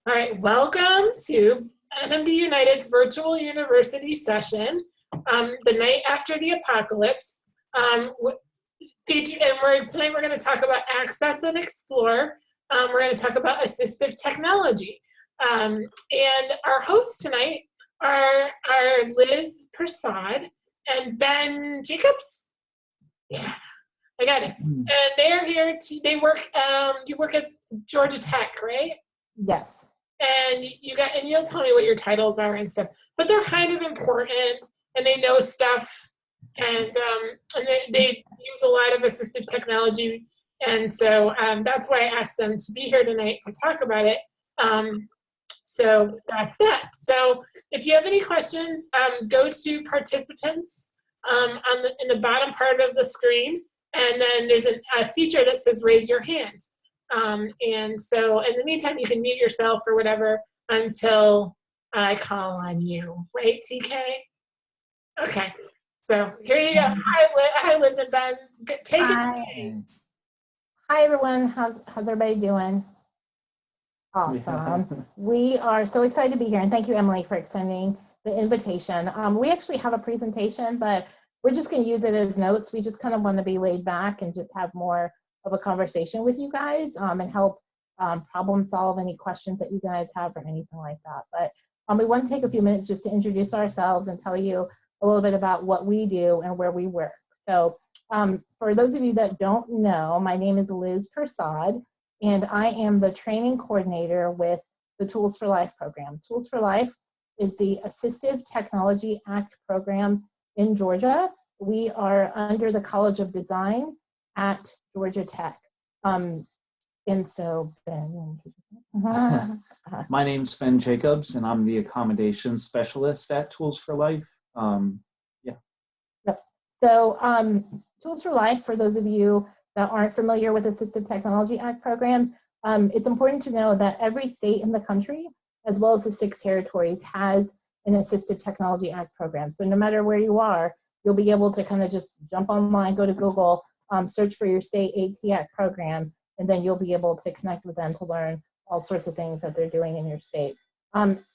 All right, welcome to NMD United's virtual university session, the night after the apocalypse. Tonight we're going to talk about access and explore. We're going to talk about assistive technology. And our hosts tonight are Liz Persaud and Ben Jacobs. Yeah, I got it. And they're here they work, you work at Georgia Tech, right? Yes. And you'll tell me what your titles are and stuff, but they're kind of important and they know stuff, and they use a lot of assistive technology, and so that's why I asked them to be here tonight to talk about it. So that's that. So if you have any questions, go to participants in the bottom part of the screen, and then there's a feature that says raise your hand. And so in the meantime, you can mute yourself or whatever until I call on you. Right, TK? Okay. So here you go. Hi, Liz and Ben. Take it away. Hi, everyone. How's everybody doing? Awesome. We are so excited to be here. And thank you, Emily, for extending the invitation. We actually have a presentation, but we're just going to use it as notes. We just kind of want to be laid back and just have more of a conversation with you guys and help problem solve any questions that you guys have or anything like that. But we want to take a few minutes just to introduce ourselves and tell you a little bit about what we do and where we work. So for those of you that don't know, my name is Liz Persaud, and I am the training coordinator with the Tools for Life program. Tools for Life is the Assistive Technology Act program in Georgia. We are under the College of Design at Georgia Tech. And so, Ben. My name's Ben Jacobs, and I'm the Accommodations Specialist at Tools for Life. Yep. So Tools for Life, for those of you that aren't familiar with Assistive Technology Act programs, it's important to know that every state in the country, as well as the 6 territories, has an Assistive Technology Act program. So no matter where you are, you'll be able to kind of just jump online, go to Google, search for your state ATAC program, and then you'll be able to connect with them to learn all sorts of things that they're doing in your state.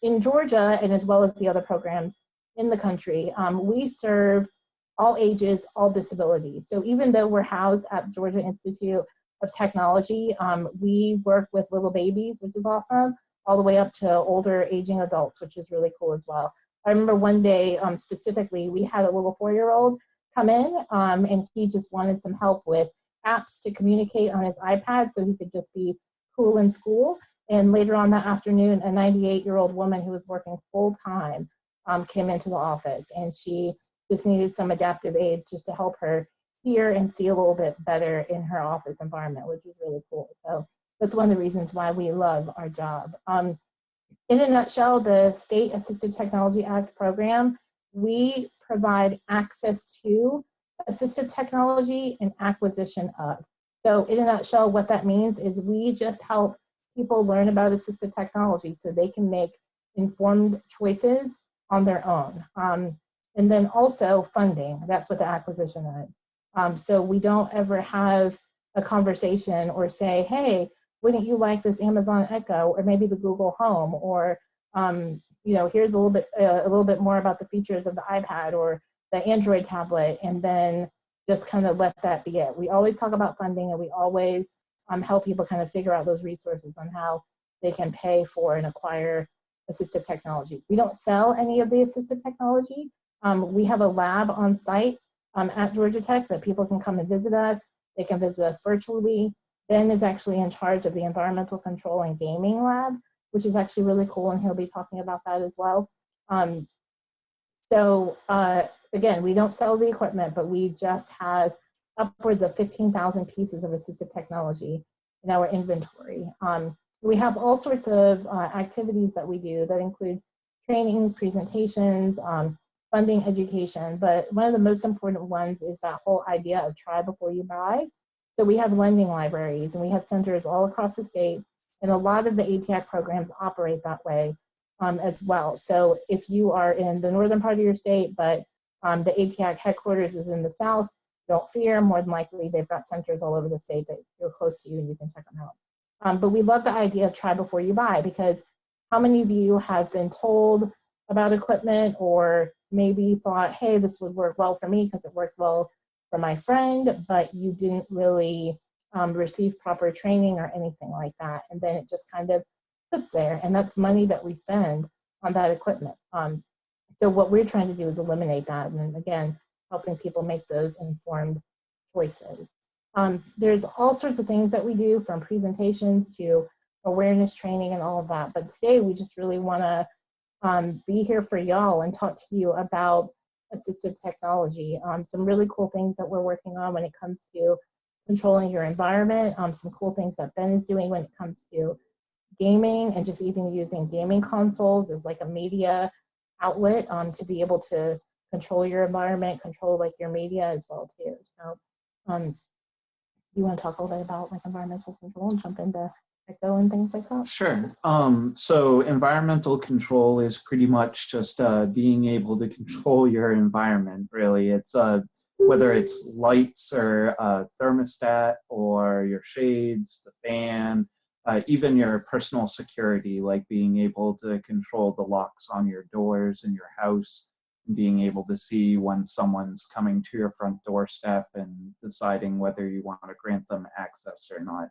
In Georgia, and as well as the other programs in the country, we serve all ages, all disabilities. So even though we're housed at Georgia Institute of Technology, we work with little babies, which is awesome, all the way up to older aging adults, which is really cool as well. I remember one day specifically, we had a little 4-year-old come in, and he just wanted some help with apps to communicate on his iPad so he could just be cool in school. And later on that afternoon, a 98-year-old woman who was working full-time came into the office, and she just needed some adaptive aids just to help her hear and see a little bit better in her office environment, which is really cool. So that's one of the reasons why we love our job. In a nutshell, the State Assistive Technology Act program, we provide access to assistive technology and acquisition of. So in a nutshell, what that means is we just help people learn about assistive technology so they can make informed choices on their own. And then also funding, that's what the acquisition is. So we don't ever have a conversation or say, hey, wouldn't you like this Amazon Echo or maybe the Google Home, or here's a little bit more about the features of the iPad or the Android tablet, and then just kind of let that be it. We always talk about funding, and we always help people kind of figure out those resources on how they can pay for and acquire assistive technology. We don't sell any of the assistive technology. We have a lab on site at Georgia Tech that people can come and visit us. They can visit us virtually. Ben is actually in charge of the environmental control and gaming lab, which is actually really cool, and he'll be talking about that as well. Again, we don't sell the equipment, but we just have upwards of 15,000 pieces of assistive technology in our inventory. We have all sorts of activities that we do that include trainings, presentations, funding, education, but one of the most important ones is that whole idea of try before you buy. So we have lending libraries, and we have centers all across the state, and a lot of the ATAC programs operate that way as well. So if you are in the northern part of your state, but the ATAC headquarters is in the south, don't fear, more than likely they've got centers all over the state that you're close to you and you can check them out. But we love the idea of try before you buy, because how many of you have been told about equipment or maybe thought, hey, this would work well for me because it worked well for my friend, but you didn't really receive proper training or anything like that. And then it just kind of sits there, and that's money that we spend on that equipment. So what we're trying to do is eliminate that, and again, helping people make those informed choices. There's all sorts of things that we do, from presentations to awareness training and all of that. But today we just really want to be here for y'all and talk to you about assistive technology. Some really cool things that we're working on when it comes to controlling your environment. Some cool things that Ben is doing when it comes to gaming, and just even using gaming consoles as like a media outlet to be able to control your environment, control like your media as well too. So you want to talk a little bit about like environmental control and jump into ECHO and things like that? Sure. So environmental control is pretty much just being able to control your environment, really. It's whether it's lights or thermostat or your shades, the fan, even your personal security, like being able to control the locks on your doors in your house, being able to see when someone's coming to your front doorstep and deciding whether you want to grant them access or not.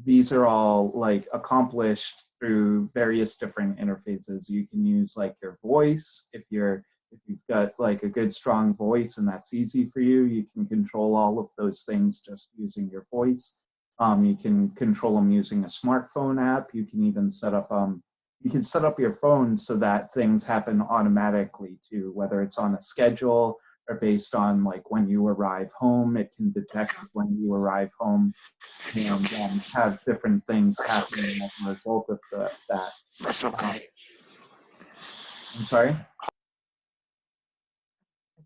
These are all like accomplished through various different interfaces. You can use like your voice. If you've got like a good strong voice and that's easy for you, you can control all of those things just using your voice. You can control them using a smartphone app. You can even set up your phone so that things happen automatically too, whether it's on a schedule or based on like when you arrive home. It can detect when you arrive home and have different things happening as a result of that. That's okay. I'm sorry?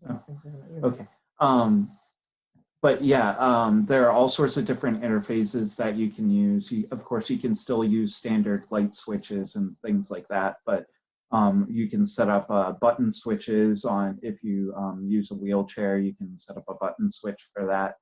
Oh, okay. But yeah, there are all sorts of different interfaces that you can use. Of course, you can still use standard light switches and things like that, but you can set up button switches on, if you use a wheelchair, you can set up a button switch for that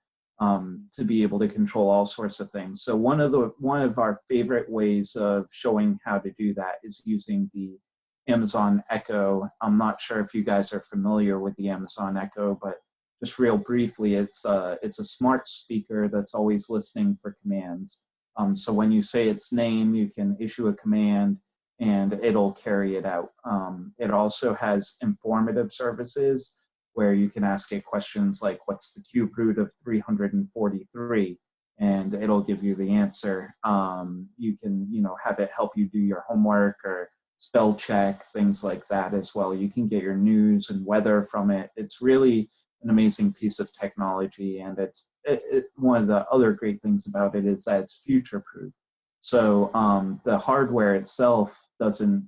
to be able to control all sorts of things. So one of our favorite ways of showing how to do that is using the Amazon Echo. I'm not sure if you guys are familiar with the Amazon Echo, but just real briefly, it's a smart speaker that's always listening for commands. So when you say its name, you can issue a command and it'll carry it out. It also has informative services where you can ask it questions like, what's the cube root of 343? And it'll give you the answer. You can, have it help you do your homework or spell check, things like that as well. You can get your news and weather from it. It's really an amazing piece of technology, and one of the other great things about it is that it's future-proof. So the hardware itself doesn't,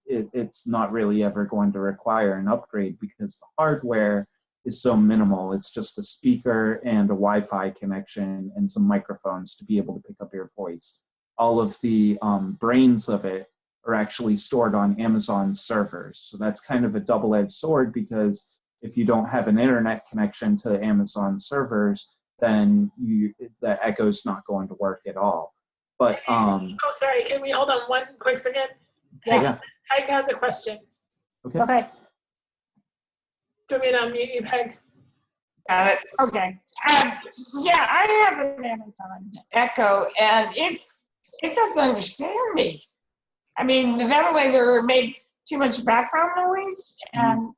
it's not really ever going to require an upgrade because the hardware is so minimal. It's just a speaker and a Wi-Fi connection and some microphones to be able to pick up your voice. All of the brains of it are actually stored on Amazon servers. So that's kind of a double-edged sword, because if you don't have an internet connection to Amazon servers, then the Echo's not going to work at all. But oh, sorry, can we hold on one quick second? Yeah. Peg has a question. Okay. Do you want me to unmute you, Peg? Got it. Okay. Yeah, I have an Amazon Echo, and it doesn't understand me. I mean, the ventilator makes too much background noise, and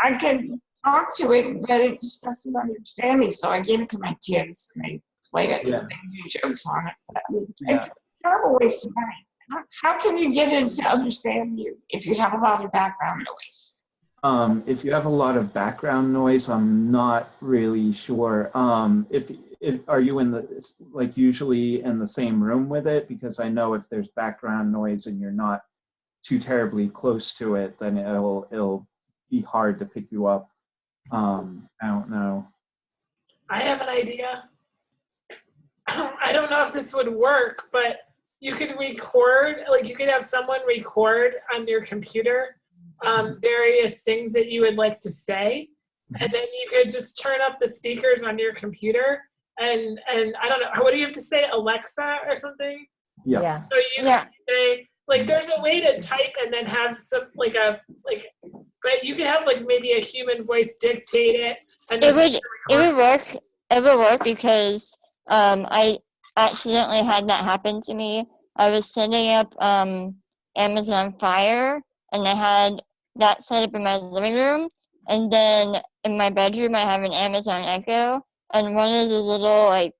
I can talk to it, but it just doesn't understand me. So I gave it to my kids, and they played it, and they do jokes on it. But, it's a terrible waste of money. How can you get it to understand you if you have a lot of background noise? If you have a lot of background noise, I'm not really sure. Are you usually in the same room with it? Because I know if there's background noise and you're not too terribly close to it, then it'll be hard to pick you up. I don't know. I have an idea. I don't know if this would work, but you could record, like you could have someone record on your computer various things that you would like to say, and then you could just turn up the speakers on your computer and I don't know, what do you have to say, Alexa or something? Yeah. Yeah. So you can say, like, there's a way to type and then have some, but you can have, like, maybe a human voice dictate it. And It would work. It would work because I accidentally had that happen to me. I was setting up Amazon Fire, and I had that set up in my living room, and then in my bedroom I have an Amazon Echo, and one of the little like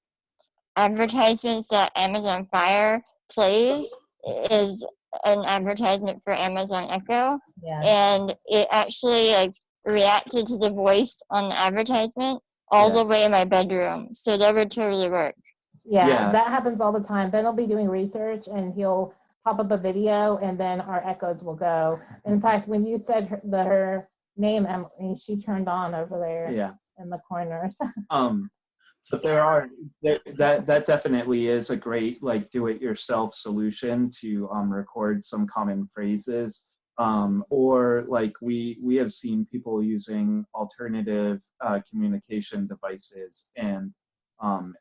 advertisements that Amazon Fire plays is an advertisement for Amazon Echo, Yeah. and it actually like reacted to the voice on the advertisement all the way in my bedroom, so that would totally work. Yeah, that happens all the time. Ben will be doing research and he'll pop up a video and then our echoes will go. And in fact, when you said her name, Emily, she turned on over there in the corners. But that definitely is a great like do-it-yourself solution to record some common phrases. Or like we have seen people using alternative communication devices, and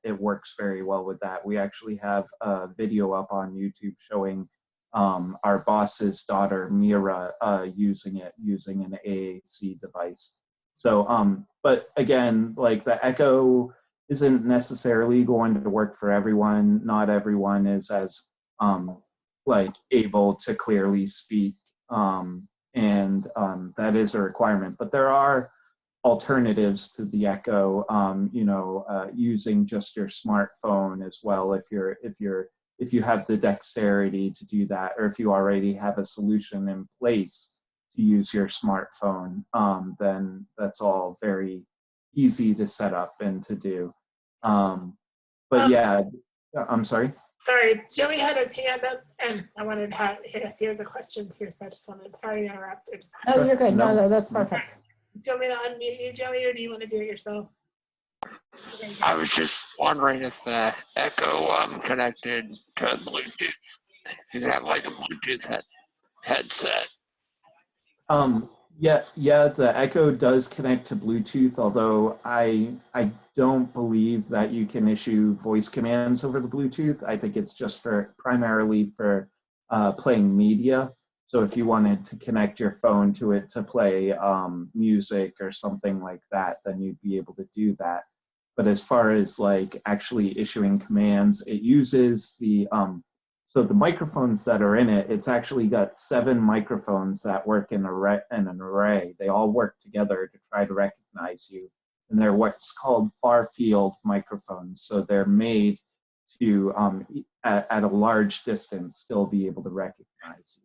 it works very well with that. We actually have a video up on YouTube showing our boss's daughter Mira using an AAC device. So but again, like the Echo isn't necessarily going to work for everyone. Not everyone is as like able to clearly speak, and that is a requirement. But there are alternatives to the Echo, using just your smartphone as well. If you have the dexterity to do that, or if you already have a solution in place to use your smartphone, then that's all very easy to set up and to do. But yeah, I'm sorry. Sorry, Joey had his hand up, and I wanted to have, yes, he has a question too, so I just wanted, sorry to interrupt. Oh, you're good. No, that's perfect. Do you want me to unmute you, Joey, or do you want to do it yourself? I was just wondering if the Echo connected to Bluetooth. If you have like a Bluetooth headset. Yeah, the Echo does connect to Bluetooth, although I don't believe that you can issue voice commands over the Bluetooth. I think it's just primarily for playing media. So if you wanted to connect your phone to it to play music or something like that, then you'd be able to do that. But as far as like actually issuing commands, it uses the so the microphones that are in it, it's actually got 7 microphones that work in an array. They all work together to try to recognize you. And they're what's called far field microphones. So they're made to, at a large distance, still be able to recognize you.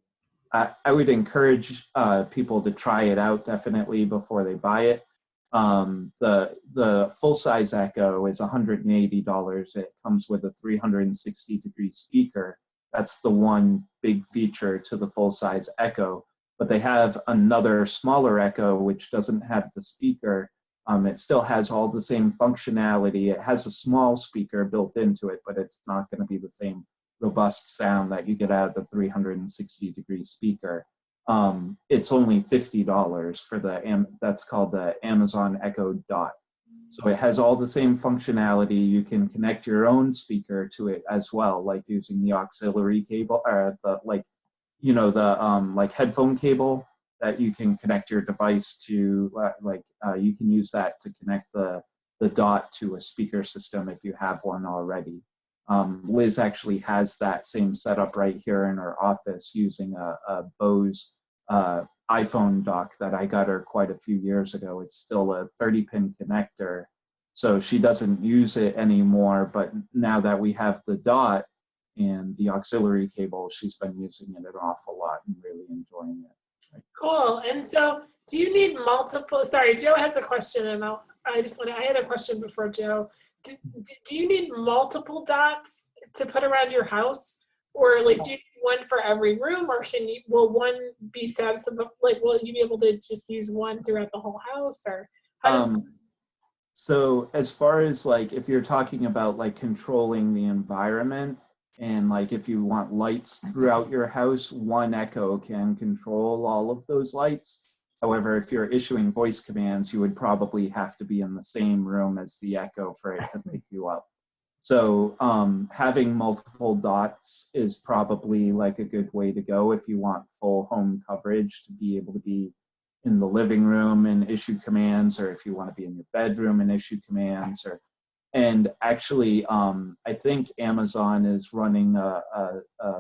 I would encourage people to try it out definitely before they buy it. The full-size Echo is $180. It comes with a 360-degree speaker. That's the one big feature to the full-size Echo. But they have another smaller Echo which doesn't have the speaker. It still has all the same functionality. It has a small speaker built into it, but it's not going to be the same robust sound that you get out of the 360-degree speaker. It's only $50 for that's called the Amazon Echo Dot. So it has all the same functionality. You can connect your own speaker to it as well, like using the auxiliary cable, or the headphone cable that you can connect your device to. You can use that to connect the Dot to a speaker system if you have one already. Liz actually has that same setup right here in her office using a Bose iPhone dock that I got her quite a few years ago. It's still a 30-pin connector, so she doesn't use it anymore, but now that we have the Dot and the auxiliary cable, she's been using it an awful lot and really enjoying it. Cool. And so do you need multiple, sorry, Joe has a question, and I had a question before Joe. Do you need multiple dots to put around your house? Or like, do you need one for every room, or will one be satisfied? Like, will you be able to just use one throughout the whole house, or so as far as like, if you're talking about like controlling the environment, and like if you want lights throughout your house, one Echo can control all of those lights. However, if you're issuing voice commands, you would probably have to be in the same room as the Echo for it to pick you up. So having multiple dots is probably like a good way to go if you want full home coverage to be able to be in the living room and issue commands, or if you want to be in your bedroom and issue commands. And actually, I think Amazon is running a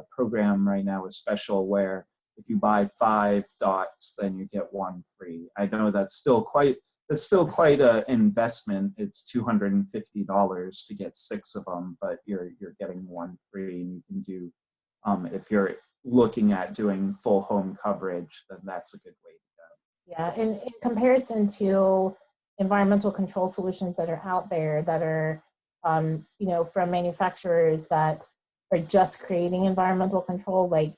program right now, a special, where if you buy 5 dots, then you get 1 free. I know that's still quite an investment. It's $250 to get 6 of them, but you're getting 1 free, and you can do, if you're looking at doing full home coverage, then that's a good way to go. Yeah, in comparison to environmental control solutions that are out there that are, you know, from manufacturers that are just creating environmental control, like,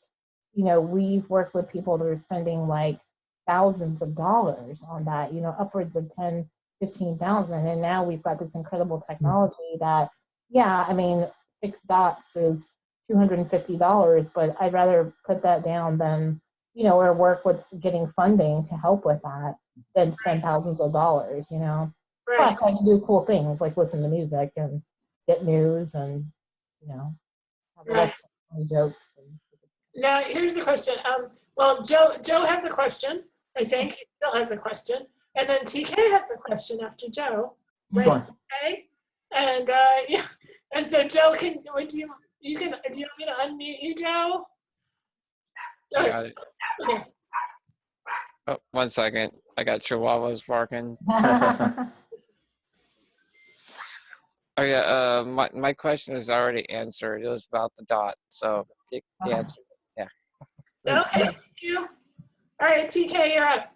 you know, we've worked with people that are spending like thousands of dollars on that, you know, upwards of 10, 15,000. And now we've got this incredible technology that, yeah, I mean, 6 dots is $250, but I'd rather put that down than, you know, or work with getting funding to help with that than spend thousands of dollars, you know. Right. Plus, I can do cool things like listen to music and get news and, you know, have Right. jokes. And Now, here's the question. Well, Joe has a question. I think he still has a question, and then TK has a question after Joe. Right? Sure. Okay. And yeah, and so Joe, do you want me to unmute you, Joe? I got it. Okay. Oh, 1 second. I got chihuahuas barking. Oh yeah. My question is already answered. It was about the dot. So the answer. Yeah. Okay. Thank you. All right, TK, you're up.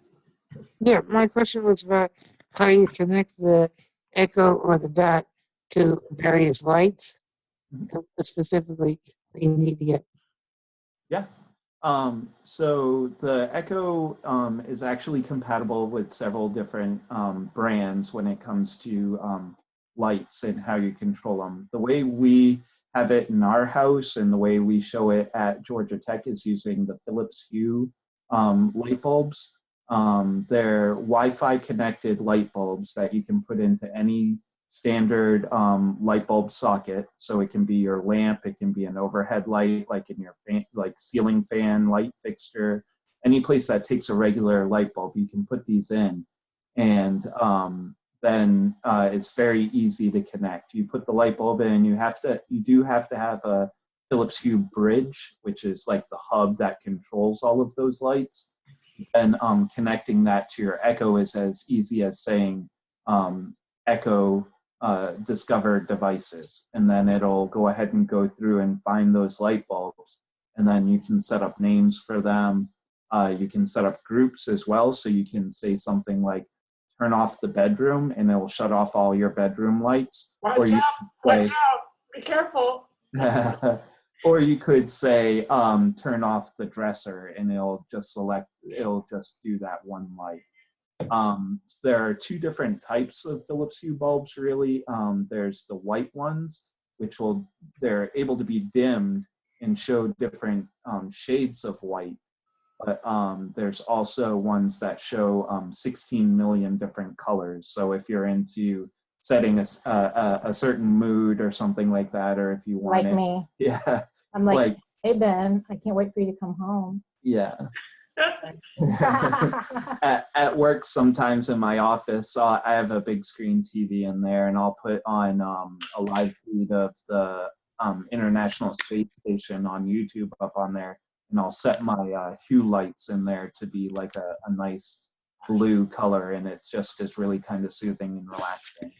Yeah, my question was about how you connect the echo or the dot to various lights, specifically what you need to get. Yeah. So the Echo is actually compatible with several different brands when it comes to lights and how you control them. The way we have it in our house and the way we show it at Georgia Tech is using the Philips Hue light bulbs. They're Wi-Fi connected light bulbs that you can put into any standard light bulb socket. So it can be your lamp, it can be an overhead light, like in your fan, like ceiling fan light fixture, any place that takes a regular light bulb, you can put these in. And then it's very easy to connect. You put the light bulb in, you do have to have a Philips Hue bridge, which is like the hub that controls all of those lights. And connecting that to your Echo is as easy as saying Echo discover devices, and then it'll go ahead and go through and find those light bulbs, and then you can set up names for them. You can set up groups as well, so you can say something like turn off the bedroom and it will shut off all your bedroom lights. Watch out, be careful. Or you could say turn off the dresser and it'll just do that one light. There are 2 different types of Philips Hue bulbs, really. There's the white ones, which they're able to be dimmed and show different shades of white. But there's also ones that show 16 million different colors. So if you're into setting a certain mood or something like that, or if you want like me. Yeah. I'm like, hey, Ben, I can't wait for you to come home. Yeah. at work sometimes in my office, I have a big screen TV in there, and I'll put on a live feed of the International Space Station on YouTube up on there, and I'll set my Hue lights in there to be like a nice blue color, and it just is really kind of soothing and relaxing.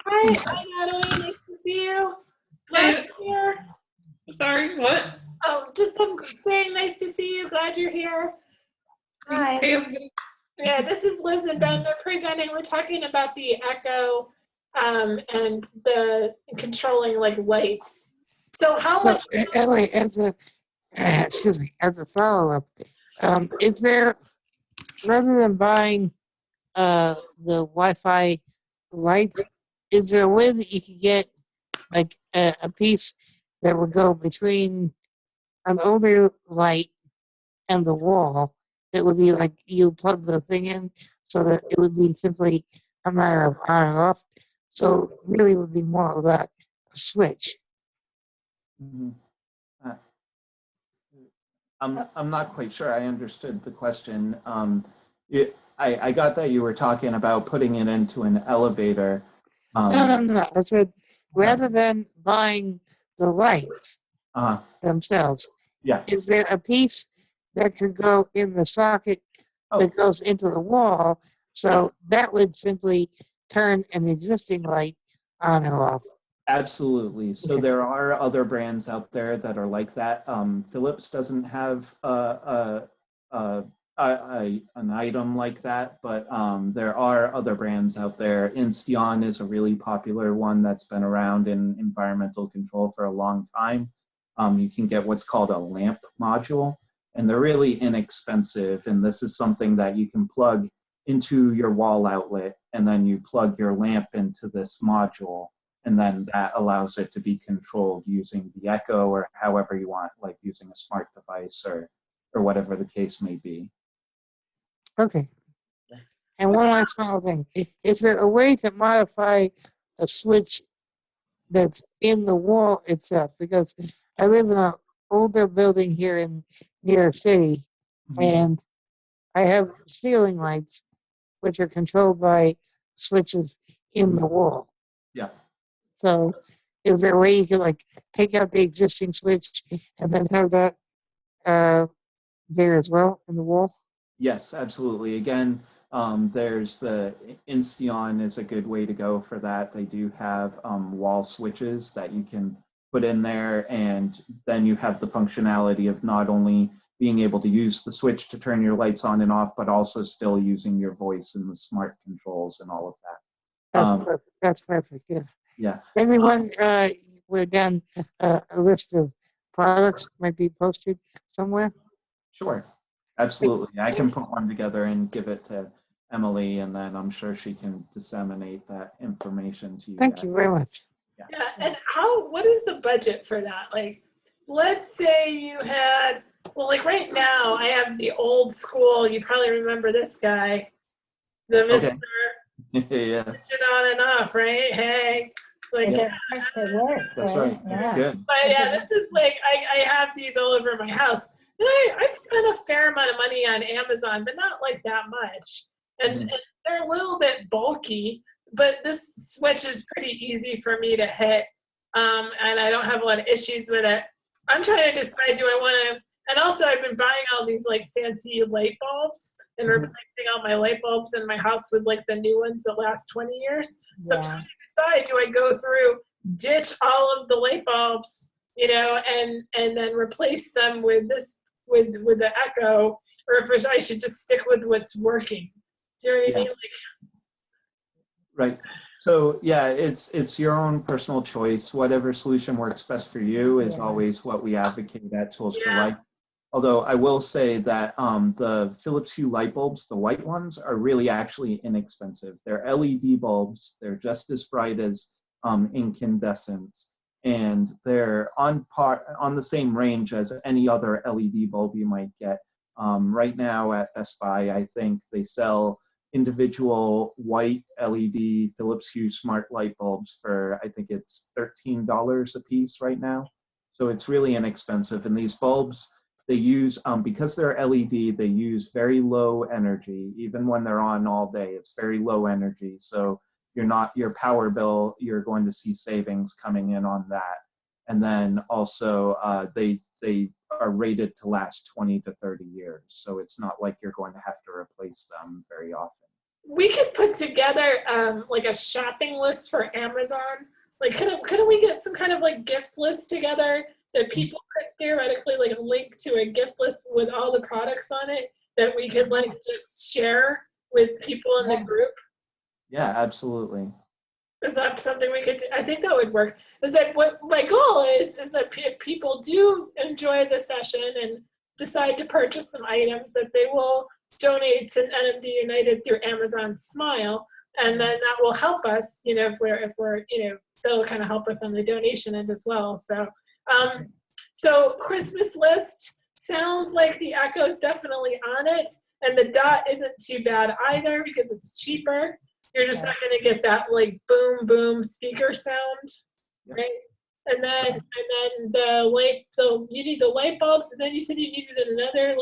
Hi, Natalie, nice to see you. Glad you're here. Sorry, what? Oh, just saying nice to see you. Glad you're here. Hi. Yeah, this is Liz and Ben. They're presenting. We're talking about the Echo and the controlling like lights. So how much? Anyway, as a follow-up, is there, rather than buying the Wi-Fi lights, is there a way that you could get like a piece that would go between an older light and the wall? It would be like you plug the thing in so that it would be simply a matter of on and off, So really it would be more about a switch. Mhm. Uh, I'm not quite sure I understood the question. I got that you were talking about putting it into an elevator. No. I said rather than buying the lights Uh, themselves, yeah. is there a piece that could go in the socket Oh, that goes into the wall? So that would simply turn an existing light on or off. absolutely. So Okay. there are other brands out there that are like that. Philips doesn't have an item like that, but there are other brands out there. Insteon is a really popular one that's been around in environmental control for a long time. You can get what's called a lamp module, and they're really inexpensive. And this is something that you can plug into your wall outlet, and then you plug your lamp into this module. And then that allows it to be controlled using the Echo or however you want, like using a smart device or whatever the case may be. Okay. And one last final thing. Is there a way to modify a switch that's in the wall itself? Because I live in an older building here in New York City, and I have ceiling lights which are controlled by switches in the wall. Yeah. So is there a way you could like take out the existing switch and then have that there as well in the wall? Yes, absolutely. Again, there's the Insteon is a good way to go for that. They do have wall switches that you can put in there, and then you have the functionality of not only being able to use the switch to turn your lights on and off, but also still using your voice and the smart controls and all of that. That's perfect. That's perfect. Yeah. Yeah. Maybe when we're done, a list of products might be posted somewhere. Sure. Absolutely. I can put one together and give it to Emily, and then I'm sure she can disseminate that information to you. Thank guys. you very much. Yeah, and what is the budget for that? Like, let's say you had, well, like right now, I have the old school, you probably remember this guy, the Mr. Yeah. Switch it on and off, right? Hey, like, It works, it works, That's right. It's Yeah. good. but yeah, this is like, I have these all over my house. And I spent a fair amount of money on Amazon, but not like that much. And they're a little bit bulky, but this switch is pretty easy for me to hit. And I don't have a lot of issues with it. I'm trying to decide, do I want to, and also I've been buying all these like fancy light bulbs and replacing all my light bulbs in my house with like the new ones that last 20 years. So I'm trying to decide, do I go through, ditch all of the light bulbs, you know, and then replace them with this, with the Echo, or if I should just stick with what's working. Do you know what I mean? Like, right. So yeah, it's your own personal choice. Whatever solution works best for you is always what we advocate at Tools for Life. Although I will say that the Philips Hue light bulbs, the white ones, are really actually inexpensive. They're LED bulbs. They're just as bright as incandescents, and they're on the same range as any other LED bulb you might get. Right now at Best Buy, I think they sell individual white LED Philips Hue smart light bulbs for, I think it's $13 a piece right now. So it's really inexpensive. And these bulbs, they use, because they're LED, they use very low energy. Even when they're on all day, it's very low energy. So your power bill, you're going to see savings coming in on that. And then also they are rated to last 20 to 30 years. So it's not like you're going to have to replace them very often. we could put together like a shopping list for Amazon. Like, couldn't we get some kind of like gift list together that people could theoretically like link to a gift list with all the products on it that we could like just share with people in the group? Yeah, absolutely. Is that something we could do? I think that would work. Is that what my goal is that if people do enjoy the session and decide to purchase some items, that they will donate to NMD United through Amazon Smile, and then that will help us, if we're that'll kind of help us on the donation end as well. So so Christmas list sounds like the Echo's definitely on it, and the Dot isn't too bad either because it's cheaper. You're just not going to get that like boom boom speaker sound, Yep. right? And then you need the light bulbs, and then you said you needed another.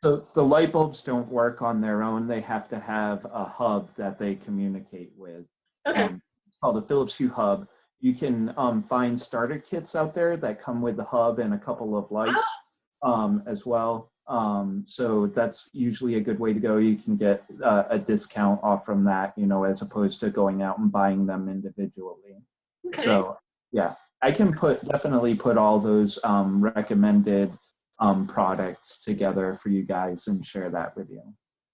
So the light bulbs don't work on their own. They have to have a hub that they communicate with. Okay. It's called a Philips Hue hub. You can find starter kits out there that come with the hub and a couple of lights as well. So that's usually a good way to go. You can get a discount off from that, you know, as opposed to going out and buying them individually. Okay. So yeah, I can definitely put all those recommended products together for you guys and share that with you.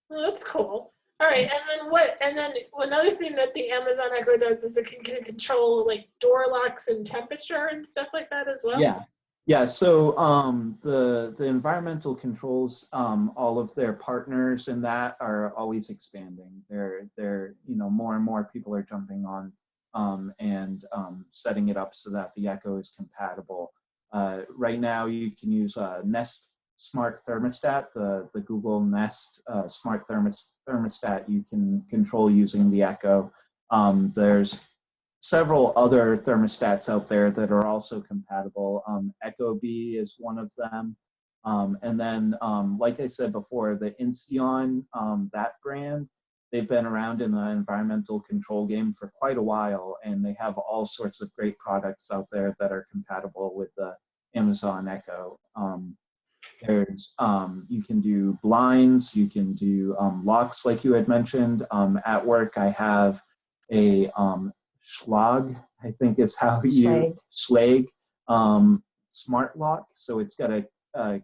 Well, that's cool. All right, and then another thing that the Amazon Echo does is it can control like door locks and temperature and stuff like that as well. Yeah. So the environmental controls, all of their partners in that are always expanding. They're more and more people are jumping on and setting it up so that the Echo is compatible. Right now, you can use Nest Smart Thermostat, the Google Nest Smart Thermostat you can control using the Echo. There's several other thermostats out there that are also compatible. Echo Bee is one of them. And then, like I said before, the Insteon, that brand, they've been around in the environmental control game for quite a while, and they have all sorts of great products out there that are compatible with the Amazon Echo. You can do blinds, you can do locks like you had mentioned. At work, I have a Schlag, I think is how you, Schlag, smart lock. So it's got a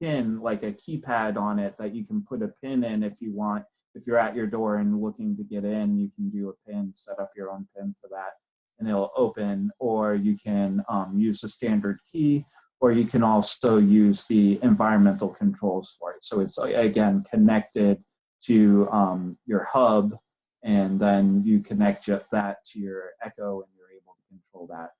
pin, like a keypad on it that you can put a pin in if you want. If you're at your door and looking to get in, you can do a pin, set up your own pin for that, and it'll open. Or you can use a standard key, or you can also use the environmental controls for it. So it's, again, connected to your hub, and then you connect that to your Echo, and you're able to control that.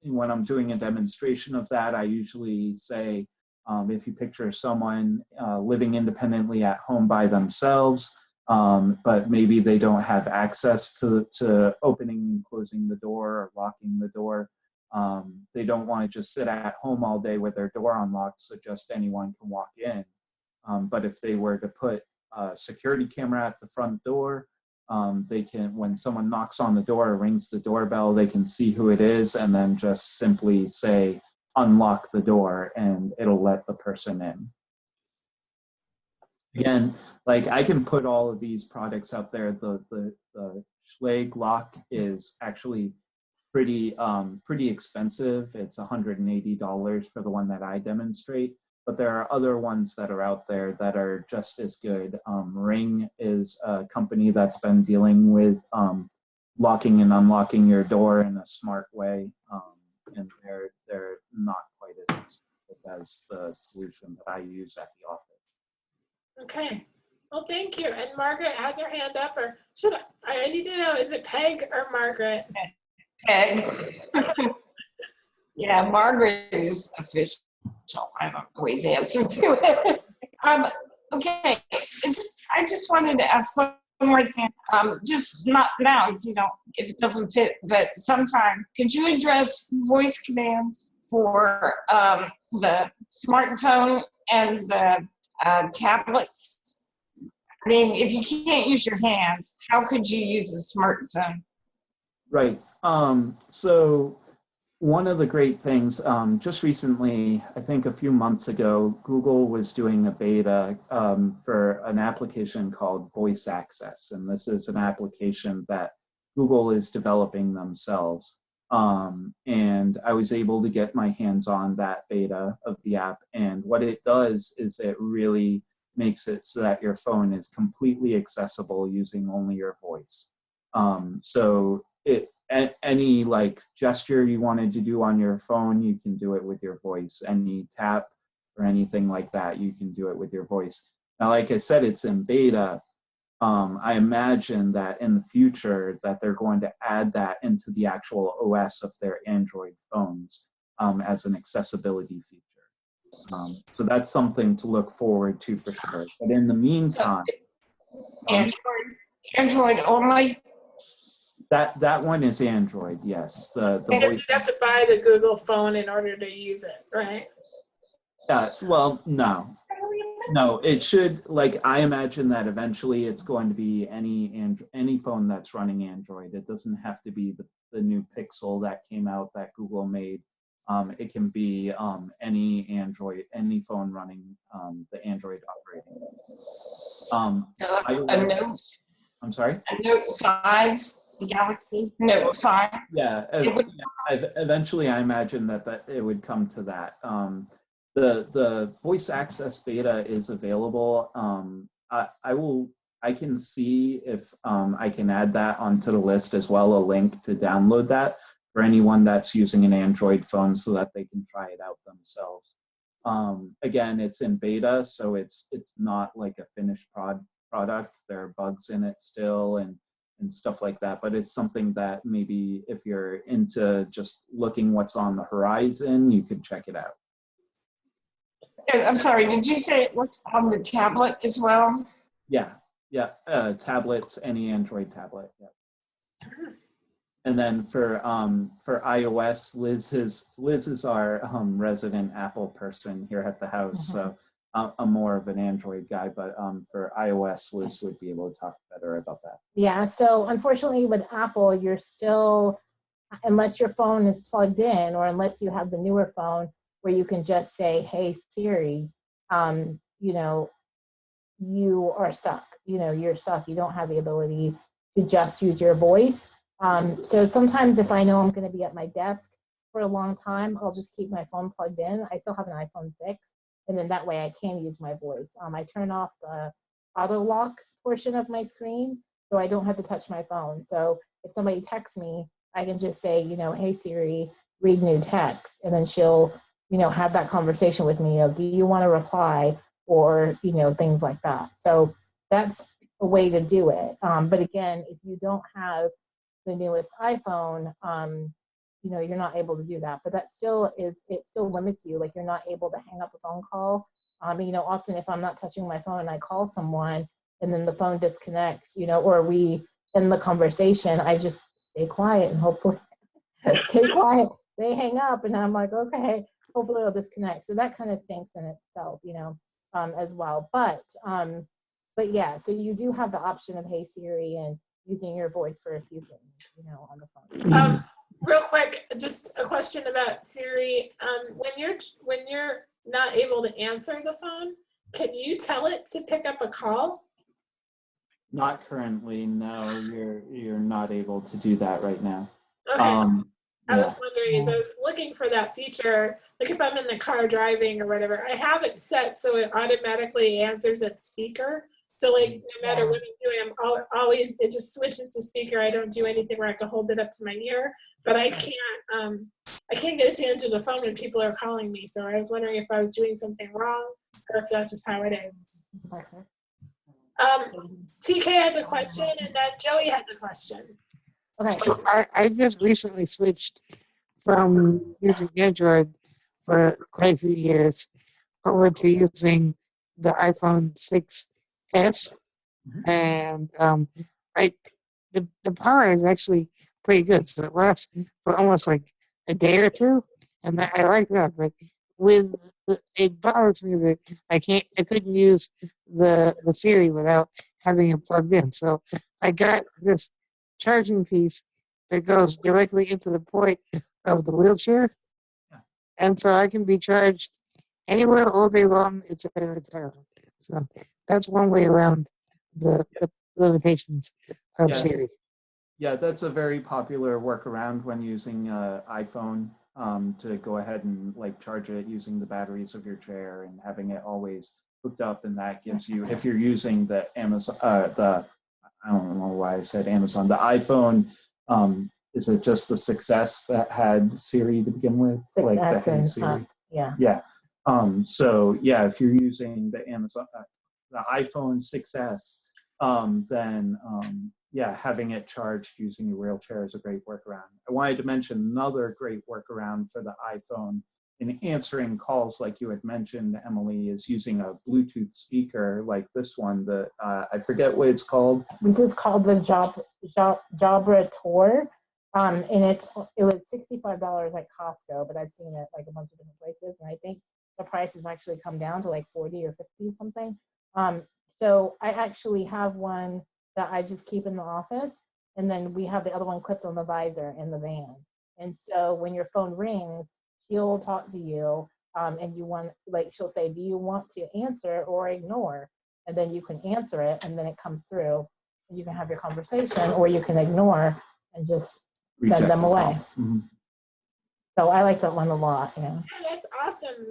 When I'm doing a demonstration of that, I usually say, if you picture someone living independently at home by themselves, but maybe they don't have access to opening and closing the door or locking the door. They don't want to just sit at home all day with their door unlocked so just anyone can walk in. But if they were to put a security camera at the front door, they can, when someone knocks on the door or rings the doorbell, they can see who it is and then just simply say, unlock the door, and it'll let the person in. Again, like I can put all of these products out there. The Schlag lock is actually pretty expensive. It's $180 for the one that I demonstrate, but there are other ones that are out there that are just as good. Ring is a company that's been dealing with locking and unlocking your door in a smart way, and they're not quite as expensive as the solution that I use at the office. Okay. Well, thank you. And Margaret has her hand up, or I need to know, is it Peg or Margaret? Peg. Yeah, Margaret is official. I don't always answer to it. Okay, I just wanted to ask one more thing. Just not now, if it doesn't fit, but sometime. Could you address voice commands for the smartphone and the tablets? I mean, if you can't use your hands, how could you use a smartphone? Right. So one of the great things, just recently, I think a few months ago, Google was doing a beta for an application called Voice Access. And this is an application that Google is developing themselves. And I was able to get my hands on that beta of the app. And what it does is it really makes it so that your phone is completely accessible using only your voice. So any like gesture you wanted to do on your phone, you can do it with your voice. Any tap or anything like that, you can do it with your voice. Now, like I said, it's in beta. I imagine that in the future that they're going to add that into the actual OS of their Android phones as an accessibility feature. So that's something to look forward to for sure. But in the meantime, Android only? that one is Android, yes. The Because voice. you have to buy the Google phone in order to use it, right? Well, no. No, it should, like, I imagine that eventually it's going to be any phone that's running Android. It doesn't have to be the new Pixel that came out that Google made. It can be any phone running the Android operating system. I'm sorry? A Note 5, the Galaxy Note 5? Yeah, eventually I imagine that it would come to that. The voice access beta is available. I can see if I can add that onto the list as well, a link to download that for anyone that's using an Android phone so that they can try it out themselves. Again, it's in beta, so it's not like a finished product. There are bugs in it still and stuff like that, but it's something that maybe if you're into just looking what's on the horizon, you could check it out. I'm sorry, did you say it works on the tablet as well? Yeah, tablets, any Android tablet. Yeah. And then for iOS, Liz is our resident Apple person here at the house, so I'm more of an Android guy. But for iOS, Liz would be able to talk better about that. Yeah. So unfortunately, with Apple, you're still, unless your phone is plugged in, or unless you have the newer phone where you can just say, "Hey Siri," you are stuck. You're stuck. You don't have the ability to just use your voice. So sometimes if I know I'm going to be at my desk for a long time, I'll just keep my phone plugged in. I still have an iPhone 6, and then that way I can use my voice. I turn off the auto lock portion of my screen, so I don't have to touch my phone. So if somebody texts me, I can just say, "Hey Siri, read new text," and then she'll, have that conversation with me of, "Do you want to reply?" or, things like that. So that's a way to do it. But again, if you don't have the newest iPhone, you're not able to do that. But that still limits you. Like, you're not able to hang up a phone call. Often if I'm not touching my phone and I call someone and then the phone disconnects, or we end the conversation, I just stay quiet and hopefully stay quiet. They hang up and I'm like, okay, hopefully it'll disconnect. So that kind of stinks in itself, as well. But yeah, so you do have the option of, "Hey Siri," and using your voice for a few things, on the phone. Real quick, just a question about Siri. When you're not able to answer the phone, can you tell it to pick up a call? Not currently, no. You're not able to do that right now. Okay. I was wondering, as I was looking for that feature, like if I'm in the car driving or whatever, I have it set so it automatically answers at speaker. So like no matter what I'm doing, it just switches to speaker. I don't do anything where I have to hold it up to my ear. But I can't get it to answer the phone when people are calling me. So I was wondering if I was doing something wrong or if that's just how it is. TK has a question, and then Joey has a question. Okay. So I just recently switched from using Android for quite a few years over to using the iPhone 6S, and the power is actually pretty good. So it lasts for almost like a day or two, and I like that. But it bothers me that I couldn't use the Siri without having it plugged in. So I got this charging piece that goes directly into the point of the wheelchair, and so I can be charged anywhere all day long. It's terrible. So that's one way around the limitations of Siri. Yeah, that's a very popular workaround when using iPhone, to go ahead and like charge it using the batteries of your chair and having it always hooked up, and that gives you, if you're using the Amazon, I don't know why I said Amazon, the iPhone, is it just the 6S that had Siri to begin with? 6S like the Hey and Siri? Yeah. Yeah. So yeah, if you're using the Amazon, the iPhone 6S, then yeah, having it charged using your wheelchair is a great workaround. I wanted to mention another great workaround for the iPhone in answering calls, like you had mentioned, Emily, is using a Bluetooth speaker like this one. The I forget what it's called. This is called the Jabra Tour. And it was $65 at Costco, but I've seen it like a bunch of different places, and I think the price has actually come down to like 40 or 50 something. So I actually have one that I just keep in the office, and then we have the other one clipped on the visor in the van. And so when your phone rings, she'll talk to you, and you want, like, she'll say, do you want to answer or ignore? And then you can answer it, and then it comes through, and you can have your conversation, or you can ignore and just send them away. Mm-hmm. So I like that one a lot. Yeah. Yeah, that's awesome.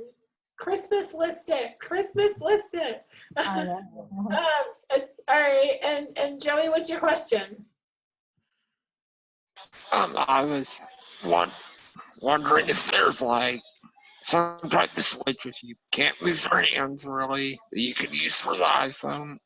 Christmas list it. Christmas list it. I know. All right, and Joey, what's your question? I was wondering if there's like some type of switch if you can't move your hands really that you can use for the iPhone.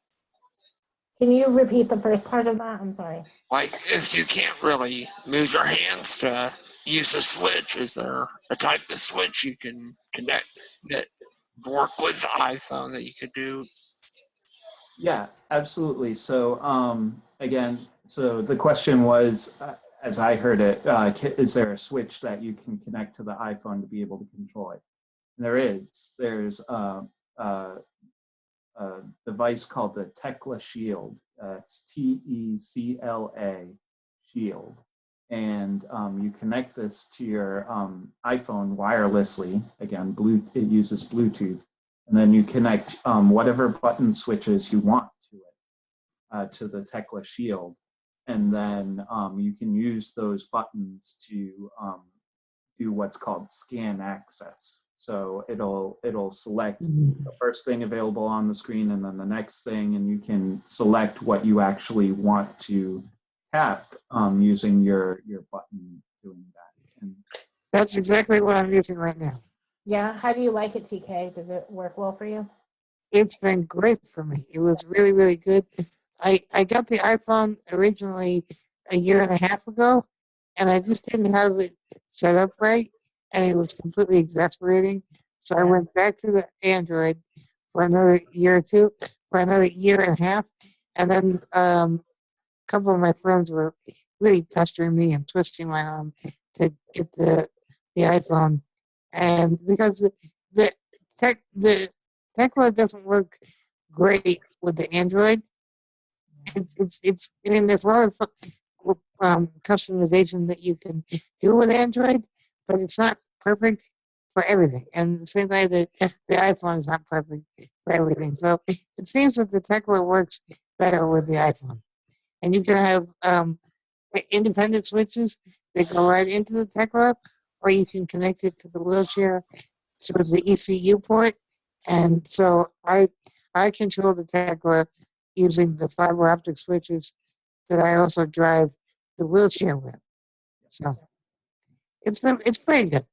Can you repeat the first part of that? I'm sorry. Like if you can't really move your hands to use a switch, is there a type of switch you can connect that work with the iPhone that you could do? Yeah, absolutely. So again, so the question was, as I heard it, is there a switch that you can connect to the iPhone to be able to control it? And there is. There's a device called the Tekla Shield. It's TECLA Shield. And you connect this to your iPhone wirelessly. Again, it uses Bluetooth. And then you connect whatever button switches you want to it, to the Tekla Shield. And then you can use those buttons to do what's called scan access. So it'll select the first thing available on the screen and then the next thing, and you can select what you actually want to tap using your button doing that. And That's exactly what I'm using right now. Yeah. How do you like it, TK? Does it work well for you? It's been great for me. It was really, really good. I got the iPhone originally a year and a half ago, and I just didn't have it set up right, and it was completely exasperating. So I went back to the Android for another year or two, for another year and a half, and then a couple of my friends were really pestering me and twisting my arm to get the iPhone, and because the Tekla doesn't work great with the Android. It's I mean, there's a lot of customization that you can do with Android, but it's not perfect for everything. And the same way that the iPhone is not perfect for everything. So it seems that the Tekla works better with the iPhone. And you can have independent switches that go right into the Tekla, or you can connect it to the wheelchair through the ECU port. And so I control the Tekla using the fiber optic switches that I also drive the wheelchair with. So it's pretty good.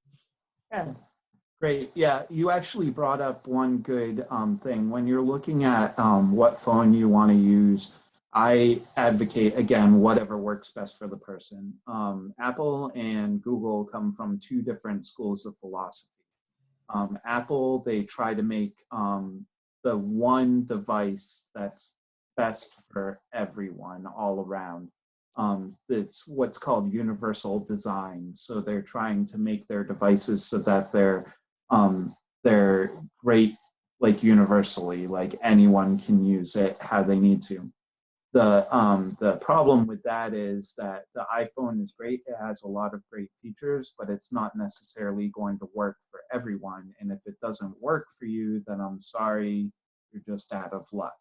Good. Great. Yeah, you actually brought up one good thing. When you're looking at what phone you want to use, I advocate, again, whatever works best for the person. Apple and Google come from two different schools of philosophy. Apple, they try to make the one device that's best for everyone all around. It's what's called universal design. So they're trying to make their devices so that they're great, like universally, like anyone can use it how they need to. The problem with that is that the iPhone is great. It has a lot of great features, but it's not necessarily going to work for everyone. And if it doesn't work for you, then I'm sorry, you're just out of luck.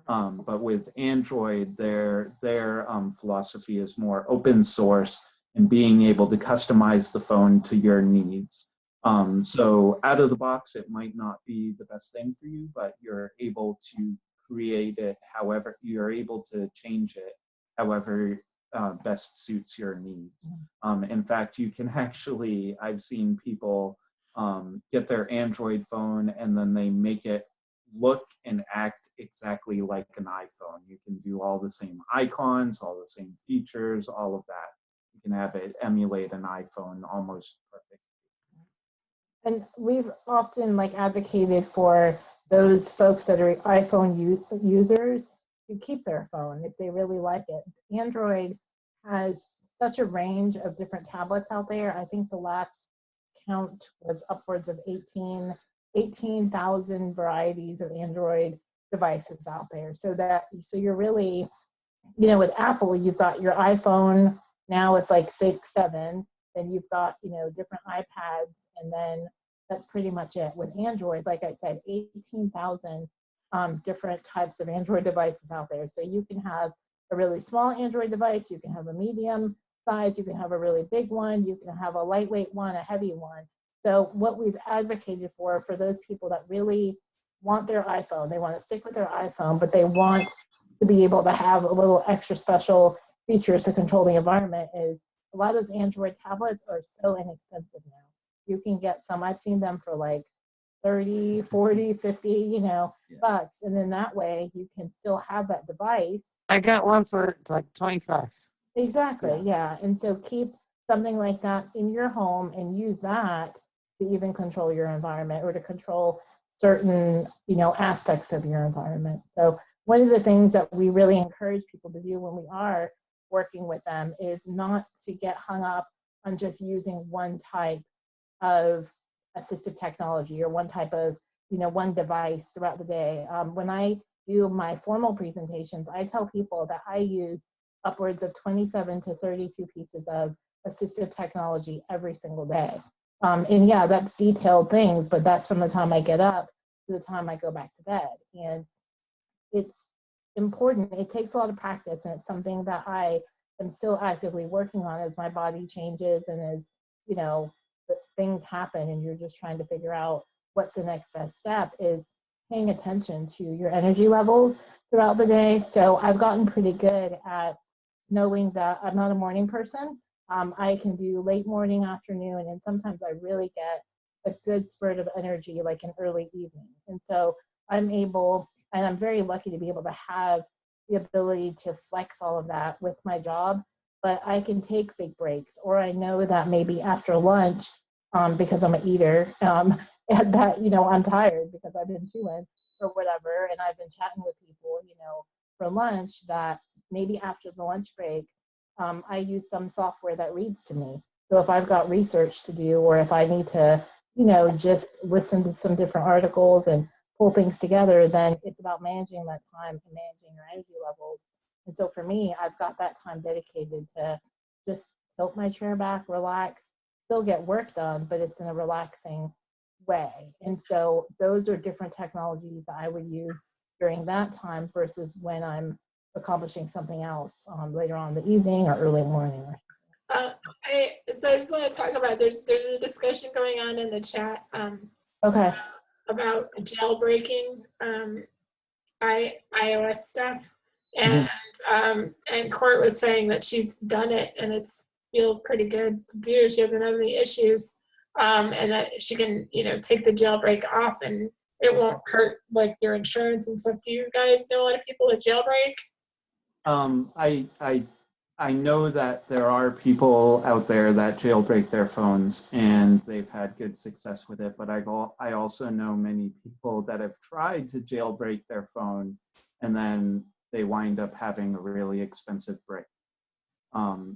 But with Android, their philosophy is more open source and being able to customize the phone to your needs. So out of the box, it might not be the best thing for you, but you're able to create it however, you're able to change it however best suits your needs. In fact, you can actually, I've seen people get their Android phone and then they make it look and act exactly like an iPhone. You can do all the same icons, all the same features, all of that. You can have it emulate an iPhone almost perfect. And we've often like advocated for those folks that are iPhone users to keep their phone if they really like it. Android has such a range of different tablets out there. I think the last count was upwards of 18,000 varieties of Android devices out there. So you're really, you know, with Apple, you've got your iPhone, now it's like 6, 7, then you've got, you know, different iPads, and then that's pretty much it. With Android, like I said, 18,000 different types of Android devices out there. So you can have a really small Android device, you can have a medium size, you can have a really big one, you can have a lightweight one, a heavy one. So what we've advocated for those people that really want their iPhone, they want to stick with their iPhone, but they want to be able to have a little extra special features to control the environment, is a lot of those Android tablets are so inexpensive now. You can get some, I've seen them for like 30, 40, 50, you know, bucks. And then that way you can still have that device. I got one for like 25. Exactly, yeah. And so keep something like that in your home and use that to even control your environment or to control certain, you know, aspects of your environment. So one of the things that we really encourage people to do when we are working with them is not to get hung up on just using one type of assistive technology or one type of, you know, one device throughout the day. When I do my formal presentations, I tell people that I use upwards of 27 to 32 pieces of assistive technology every single day. And yeah, that's detailed things, but that's from the time I get up to the time I go back to bed. And it's important. It takes a lot of practice, and it's something that I am still actively working on as my body changes and as, you know, things happen and you're just trying to figure out what's the next best step, is paying attention to your energy levels throughout the day. So I've gotten pretty good at knowing that I'm not a morning person. I can do late morning, afternoon, and sometimes I really get a good spurt of energy like an early evening. And so I'm able, and I'm very lucky to be able to have the ability to flex all of that with my job, but I can take big breaks, or I know that maybe after lunch, because I'm an eater, and that, you know, I'm tired because I've been chewing or whatever, and I've been chatting with people, you know, for lunch, that maybe after the lunch break, I use some software that reads to me. So if I've got research to do, or if I need to, you know, just listen to some different articles and pull things together, then it's about managing that time and managing your energy levels. And so for me, I've got that time dedicated to just tilt my chair back, relax, still get work done, but it's in a relaxing way. And so those are different technologies that I would use during that time versus when I'm accomplishing something else later on in the evening or early morning. So I just want to talk about, there's a discussion going on in the chat Okay. about jailbreaking iOS stuff, and Court was saying that she's done it and it feels pretty good to do. She hasn't had any issues, and that she can, you know, take the jailbreak off and it won't hurt like your insurance and stuff. Do you guys know a lot of people that jailbreak? I know that there are people out there that jailbreak their phones and they've had good success with it, but I also know many people that have tried to jailbreak their phone and then they wind up having a really expensive break.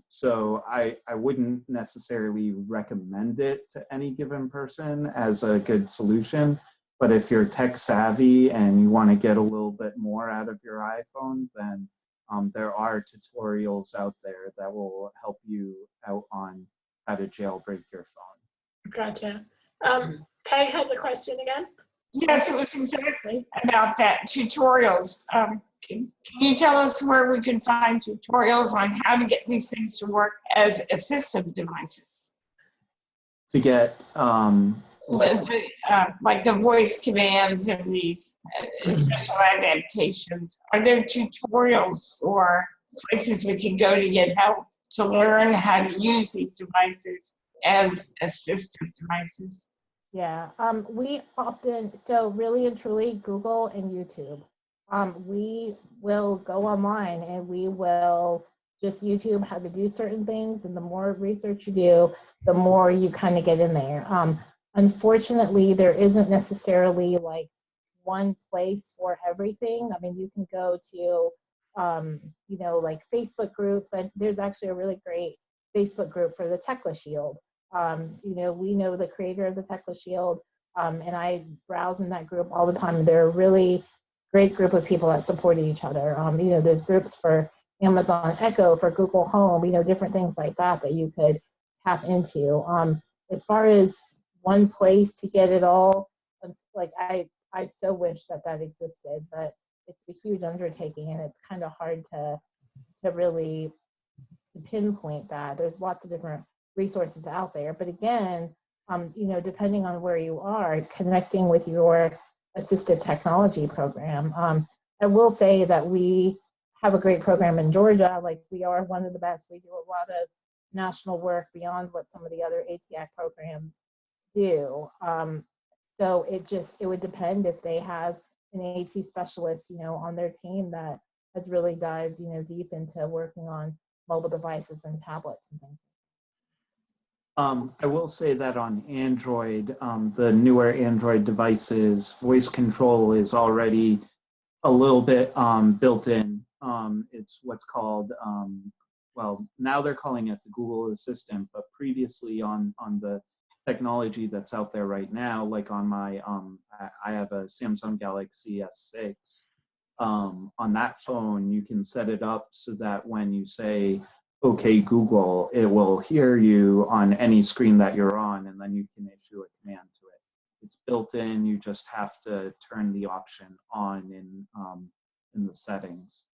So I wouldn't necessarily recommend it to any given person as a good solution, but if you're tech savvy and you want to get a little bit more out of your iPhone, then there are tutorials out there that will help you out on how to jailbreak your phone. Gotcha. Peg has a question again. Yes, it was exactly about that, tutorials. Can you tell us where we can find tutorials on how to get these things to work as assistive devices? To get like the voice commands and these special adaptations. Are there tutorials or places we can go to get help to learn how to use these devices as assistive devices? Yeah, we often, so really and truly, Google and YouTube. We will go online and we will just YouTube how to do certain things, and the more research you do, the more you kind of get in there. Unfortunately, there isn't necessarily like one place for everything. I mean, you can go to, you know, like Facebook groups, and there's actually a really great Facebook group for the Tekla Shield. You know, we know the creator of the Tekla Shield, and I browse in that group all the time. They're a really great group of people that support each other. You know, there's groups for Amazon Echo, for Google Home, you know, different things like that that you could tap into. As far as one place to get it all, like I so wish that that existed, but it's a huge undertaking, and it's kind of hard to really to pinpoint that. There's lots of different resources out there, but again, you know, depending on where you are, connecting with your assistive technology program. I will say that we have a great program in Georgia. Like, we are one of the best. We do a lot of national work beyond what some of the other ATAC programs do. So it would depend if they have an AT specialist, you know, on their team that has really dived, you know, deep into working on mobile devices and tablets and things. I will say that on Android, the newer Android devices, voice control is already a little bit built in. It's what's called, well, now they're calling it the Google Assistant, but previously on the technology that's out there right now, like on my, I have a Samsung Galaxy S6. On that phone, you can set it up so that when you say, "Okay, Google," it will hear you on any screen that you're on, and then you can issue a command to it. It's built in. You just have to turn the option on in the settings.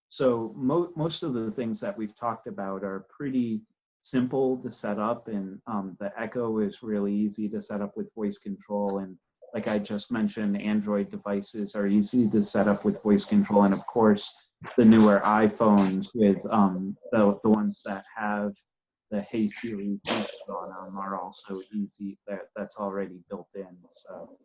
So most of the things that we've talked about are pretty simple to set up, and the Echo is really easy to set up with voice control. And like I just mentioned, Android devices are easy to set up with voice control. And of course, the newer iPhones with the ones that have the Hey Siri feature on them are also easy. That's already built in. So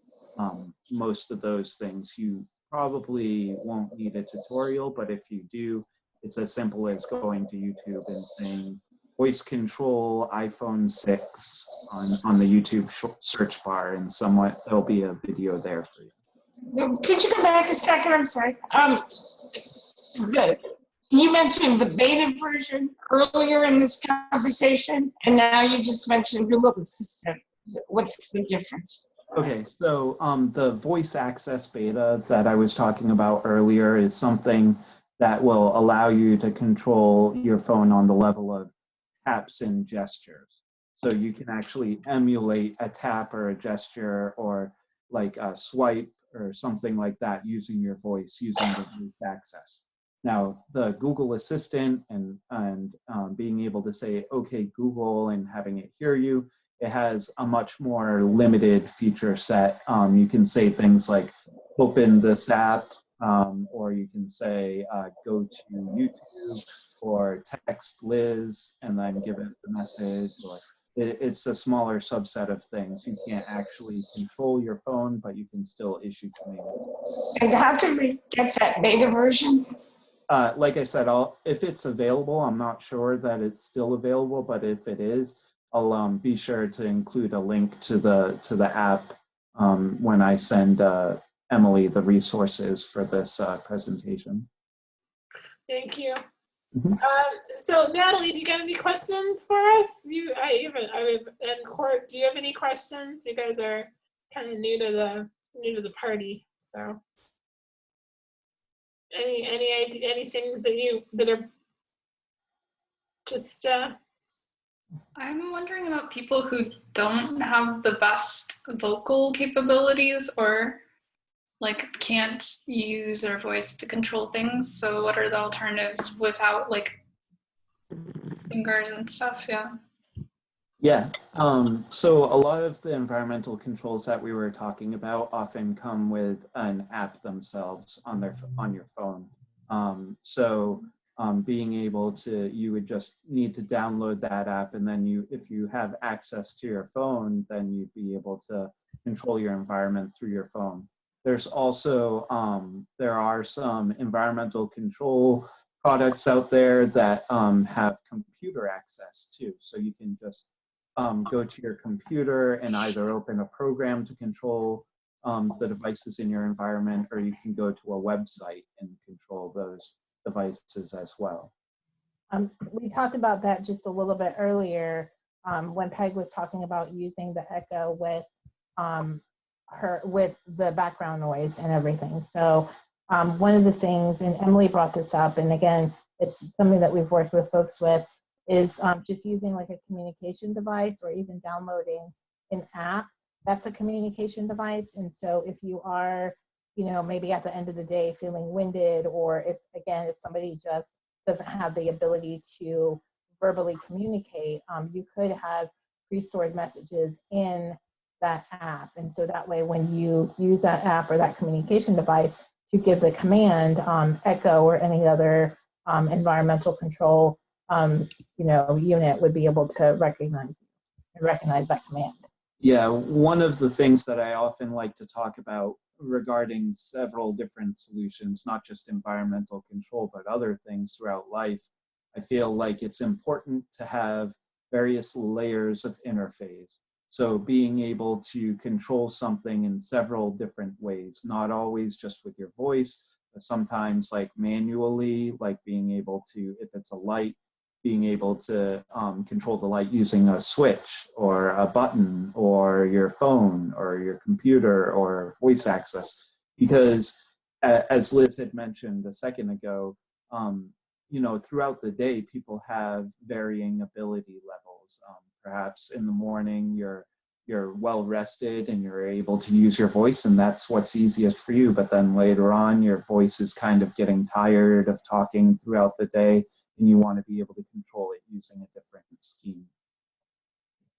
most of those things you probably won't need a tutorial, but if you do, it's as simple as going to YouTube and saying voice control iPhone 6 on the YouTube search bar, and somewhat there'll be a video there for you. Could you go back a second? I'm sorry. You mentioned the beta version earlier in this conversation, and now you just mentioned Google Assistant. What's the difference? Okay, so the voice access beta that I was talking about earlier is something that will allow you to control your phone on the level of taps and gestures. So you can actually emulate a tap or a gesture or like a swipe or something like that using your voice, using the voice access. Now, the Google Assistant and being able to say, "Okay, Google," and having it hear you, it has a much more limited feature set. You can say things like, "Open this app," or you can say, "Go to YouTube," or text Liz and then give it the message. Or it's a smaller subset of things. You can't actually control your phone, but you can still issue commands. And how can we get that beta version? Like I said, if it's available, I'm not sure that it's still available, but if it is, I'll be sure to include a link to the app when I send Emily the resources for this presentation. Thank you. Mm-hmm. So Natalie, do you got any questions for us? And Court, do you have any questions? You guys are kind of new to the party, so any things that are just I'm wondering about people who don't have the best vocal capabilities or like can't use their voice to control things. So what are the alternatives without like fingers and stuff? Yeah. Yeah, so a lot of the environmental controls that we were talking about often come with an app themselves on your phone. Being able to, you would just need to download that app, and then if you have access to your phone, then you'd be able to control your environment through your phone. There's also, there are some environmental control products out there that have computer access too. So you can just go to your computer and either open a program to control the devices in your environment, or you can go to a website and control those devices as well. We talked about that just a little bit earlier when Peg was talking about using the Echo with the background noise and everything. So one of the things, and Emily brought this up, and again, it's something that we've worked with folks with, is just using like a communication device or even downloading an app that's a communication device. And so if you are, you know, maybe at the end of the day feeling winded, or if somebody just doesn't have the ability to verbally communicate, you could have pre-stored messages in that app. And so that way, when you use that app or that communication device to give the command, Echo or any other environmental control unit would be able to recognize that command. Yeah, one of the things that I often like to talk about regarding several different solutions, not just environmental control, but other things throughout life, I feel like it's important to have various layers of interface. So being able to control something in several different ways, not always just with your voice, but sometimes like manually, like being able to, if it's a light, being able to control the light using a switch or a button or your phone or your computer or voice access. Because as Liz had mentioned a second ago, throughout the day, people have varying ability levels. Perhaps in the morning, you're well rested and you're able to use your voice, and that's what's easiest for you. But then later on, your voice is kind of getting tired of talking throughout the day, and you want to be able to control it using a different scheme.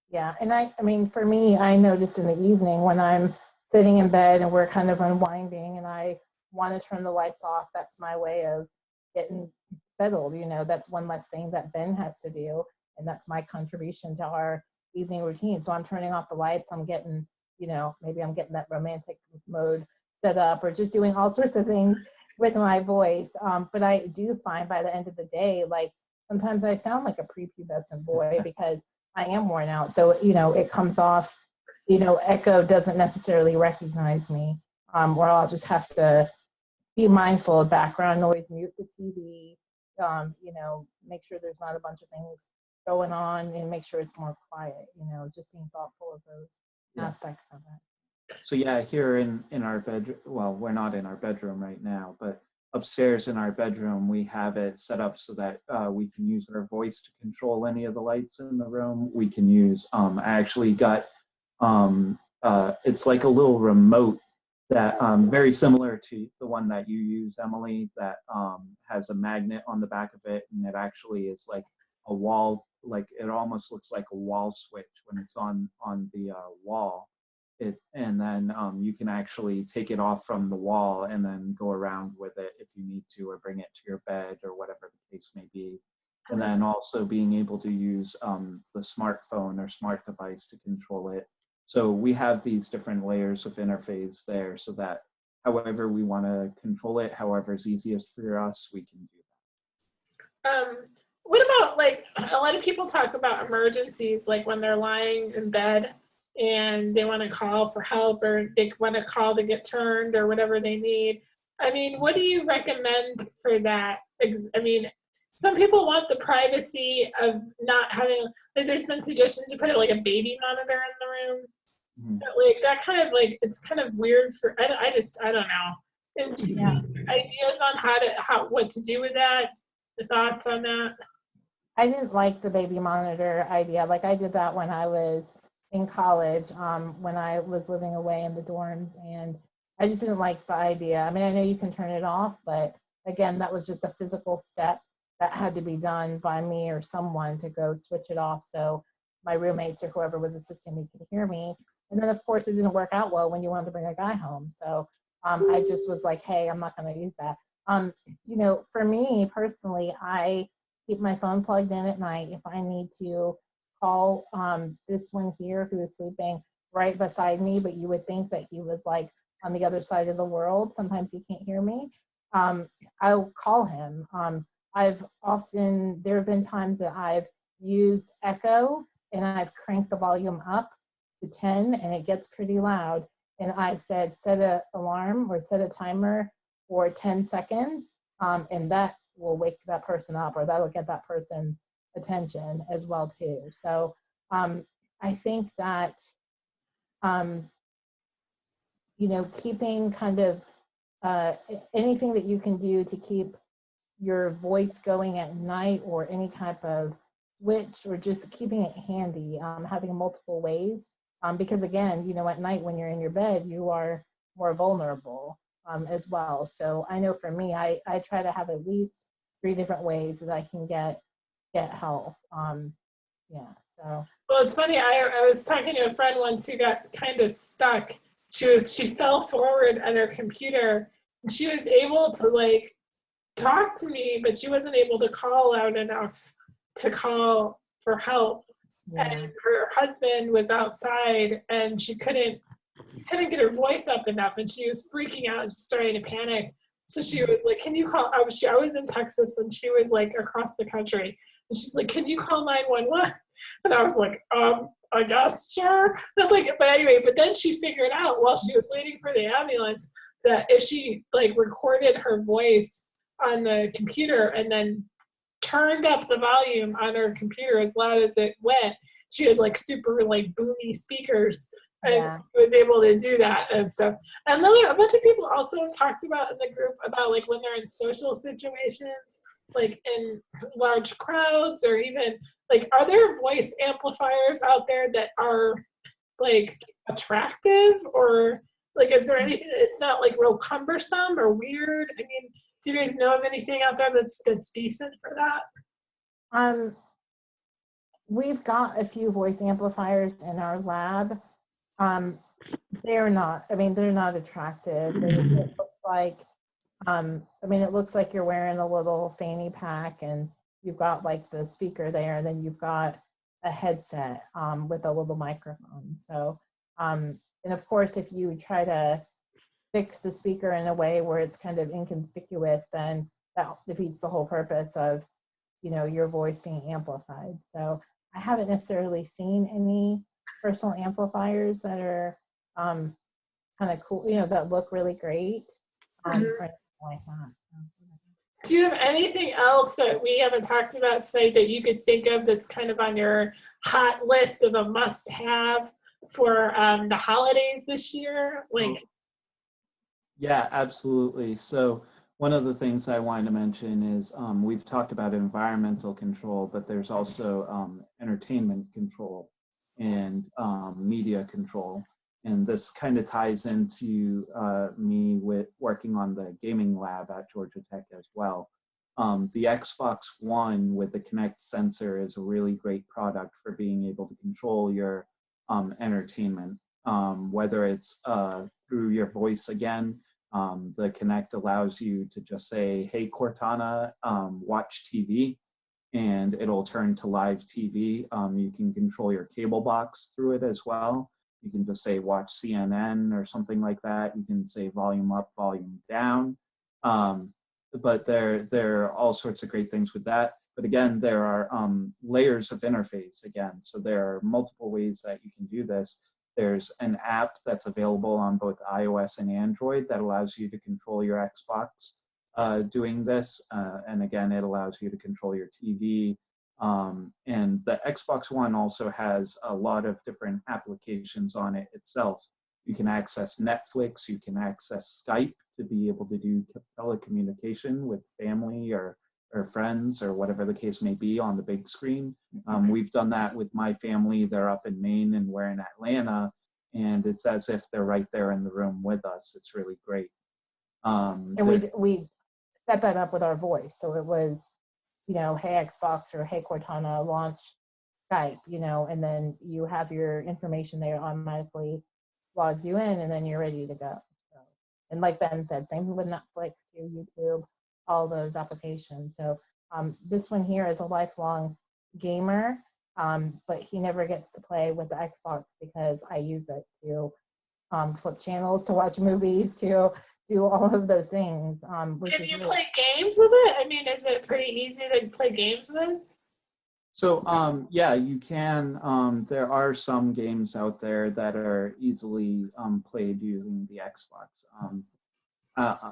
Yeah, and I mean, for me, I notice in the evening when I'm sitting in bed and we're kind of unwinding and I want to turn the lights off, that's my way of getting settled. That's one less thing that Ben has to do, and that's my contribution to our evening routine. So I'm turning off the lights, I'm getting, maybe I'm getting that romantic mode set up, or just doing all sorts of things with my voice. But I do find by the end of the day, like sometimes I sound like a prepubescent boy because I am worn out. So, it comes off, Echo doesn't necessarily recognize me, or I'll just have to be mindful of background noise, mute the TV, make sure there's not a bunch of things going on, and make sure it's more quiet, just being thoughtful of those aspects of it. So yeah, here in our bedroom, well, we're not in our bedroom right now, but upstairs in our bedroom, we have it set up so that we can use our voice to control any of the lights in the room. We can use, I actually got, it's like a little remote that very similar to the one that you use, Emily, that has a magnet on the back of it, and it actually is like a wall, like it almost looks like a wall switch when it's on the wall. And then you can actually take it off from the wall and then go around with it if you need to, or bring it to your bed or whatever the case may be. And then also being able to use the smartphone or smart device to control it. So we have these different layers of interface there so that however we want to control it, however is easiest for us, we can do that. What about, like, a lot of people talk about emergencies, like when they're lying in bed and they want to call for help, or they want to call to get turned or whatever they need. I mean, what do you recommend for that? I mean, some people want the privacy of not having, like, there's been suggestions to put like a baby monitor in the room. Mm-hmm. But, like, that kind of, like, it's kind of weird for, I don't know. And do you have ideas on what to do with that? The thoughts on that? I didn't like the baby monitor idea. Like, I did that when I was in college, when I was living away in the dorms, and I just didn't like the idea. I mean, I know you can turn it off, but again, that was just a physical step that had to be done by me or someone to go switch it off so my roommates or whoever was assisting me could hear me. And then of course it didn't work out well when you wanted to bring a guy home. So I just was like, hey, I'm not gonna use that. For me personally, I keep my phone plugged in at night. If I need to call this one here who is sleeping right beside me, but you would think that he was like on the other side of the world. Sometimes he can't hear me. I'll call him. There have been times that I've used Echo and I've cranked the volume up to 10 and it gets pretty loud. And I said, set an alarm or set a timer for 10 seconds, and that will wake that person up, or that'll get that person's attention as well too. So I think that, keeping kind of anything that you can do to keep your voice going at night, or any type of switch, or just keeping it handy, having multiple ways, because again, at night when you're in your bed, you are more vulnerable as well. So I know for me, I try to have at least 3 different ways that I can get help. So. Well, it's funny. I was talking to a friend once who got kind of stuck. She fell forward on her computer, and she was able to talk to me, but she wasn't able to call out enough to call for help. Yeah. And her husband was outside, and she couldn't get her voice up enough, and she was freaking out and starting to panic. So she was like, "Can you call?" I was in Texas, and she was across the country, and she's like, "Can you call 911?" And I was like, I guess, sure. But anyway, but then she figured out while she was waiting for the ambulance that if she recorded her voice on the computer and then turned up the volume on her computer as loud as it went, she had super boomy speakers, and was able to do that and stuff. And then a bunch of people also talked about in the group about when they're in social situations, in large crowds, or even are there voice amplifiers out there that are attractive, or is there anything that's not real cumbersome or weird? I mean, do you guys know of anything out there that's decent for that? We've got a few voice amplifiers in our lab. They're not attractive. They look like, it looks like you're wearing a little fanny pack, and you've got the speaker there, and then you've got a headset with a little microphone. So, and of course, if you try to fix the speaker in a way where it's kind of inconspicuous, then that defeats the whole purpose of, your voice being amplified. So I haven't necessarily seen any personal amplifiers that are kind of cool, that look really great, or anything like that. So. Do you have anything else that we haven't talked about tonight that you could think of that's kind of on your hot list of a must-have for the holidays this year? Yeah, absolutely. So one of the things I wanted to mention is we've talked about environmental control, but there's also entertainment control and media control. And this kind of ties into me with working on the gaming lab at Georgia Tech as well. The Xbox One with the Kinect sensor is a really great product for being able to control your entertainment, whether it's through your voice again. The Kinect allows you to just say, "Hey Cortana, watch TV," and it'll turn to live TV. You can control your cable box through it as well. You can just say, "Watch CNN," or something like that. You can say volume up, volume down. But there are all sorts of great things with that. But again, there are layers of interface again. So there are multiple ways that you can do this. There's an app that's available on both iOS and Android that allows you to control your Xbox doing this. And again, it allows you to control your TV. And the Xbox One also has a lot of different applications on it itself. You can access Netflix, you can access Skype to be able to do telecommunication with family or friends or whatever the case may be on the big screen. We've done that with my family. They're up in Maine and we're in Atlanta, and it's as if they're right there in the room with us. It's really great. And we set that up with our voice. So it was, "Hey Xbox," or "Hey Cortana, launch Skype," and then you have your information there, automatically logs you in, and then you're ready to go. So, and like Ben said, same with Netflix, YouTube, all those applications. So this one here is a lifelong gamer, but he never gets to play with the Xbox because I use it to flip channels, to watch movies, to do all of those things. Can you play games with it? I mean, is it pretty easy to play games with? So yeah, you can. There are some games out there that are easily played using the Xbox. Uh,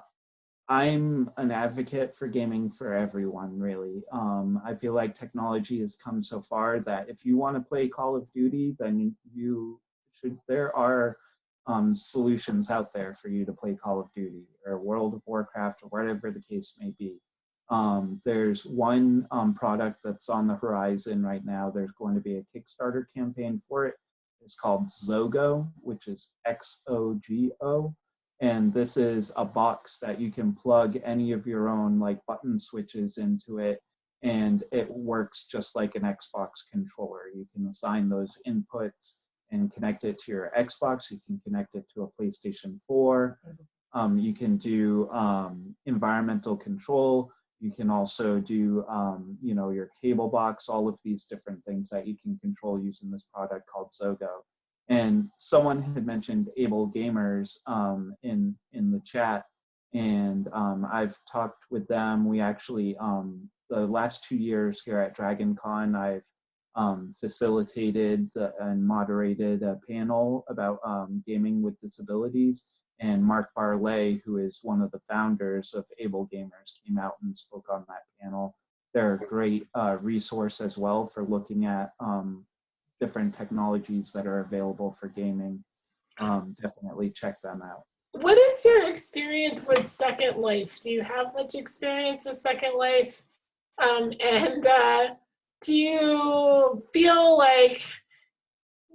I'm an advocate for gaming for everyone, really. I feel like technology has come so far that if you want to play Call of Duty, then you should. There are solutions out there for you to play Call of Duty or World of Warcraft or whatever the case may be. There's one product that's on the horizon right now. There's going to be a Kickstarter campaign for it. It's called Zogo, which is XOGO. And this is a box that you can plug any of your own like button switches into it. And it works just like an Xbox controller. You can assign those inputs and connect it to your Xbox. You can connect it to a PlayStation 4. You can do environmental control. You can also do, you know, your cable box, all of these different things that you can control using this product called Zogo. And someone had mentioned Able Gamers in the chat, and I've talked with them. We actually, the last 2 years here at DragonCon, I've facilitated and moderated a panel about gaming with disabilities. And Mark Barley, who is one of the founders of Able Gamers, came out and spoke on that panel. They're a great resource as well for looking at different technologies that are available for gaming. Definitely check them out. What is your experience with Second Life? Do you have much experience with Second Life? And do you feel like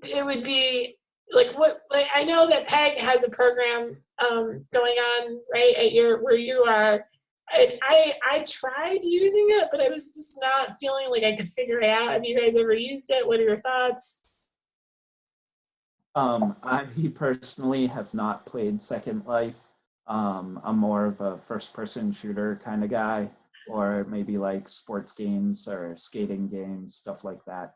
it would be like what? Like I know that PEG has a program going on right at where you are. I tried using it, but I was just not feeling like I could figure it out. Have you guys ever used it? What are your thoughts? I personally have not played Second Life. I'm more of a first-person shooter kind of guy, or maybe like sports games or skating games, stuff like that.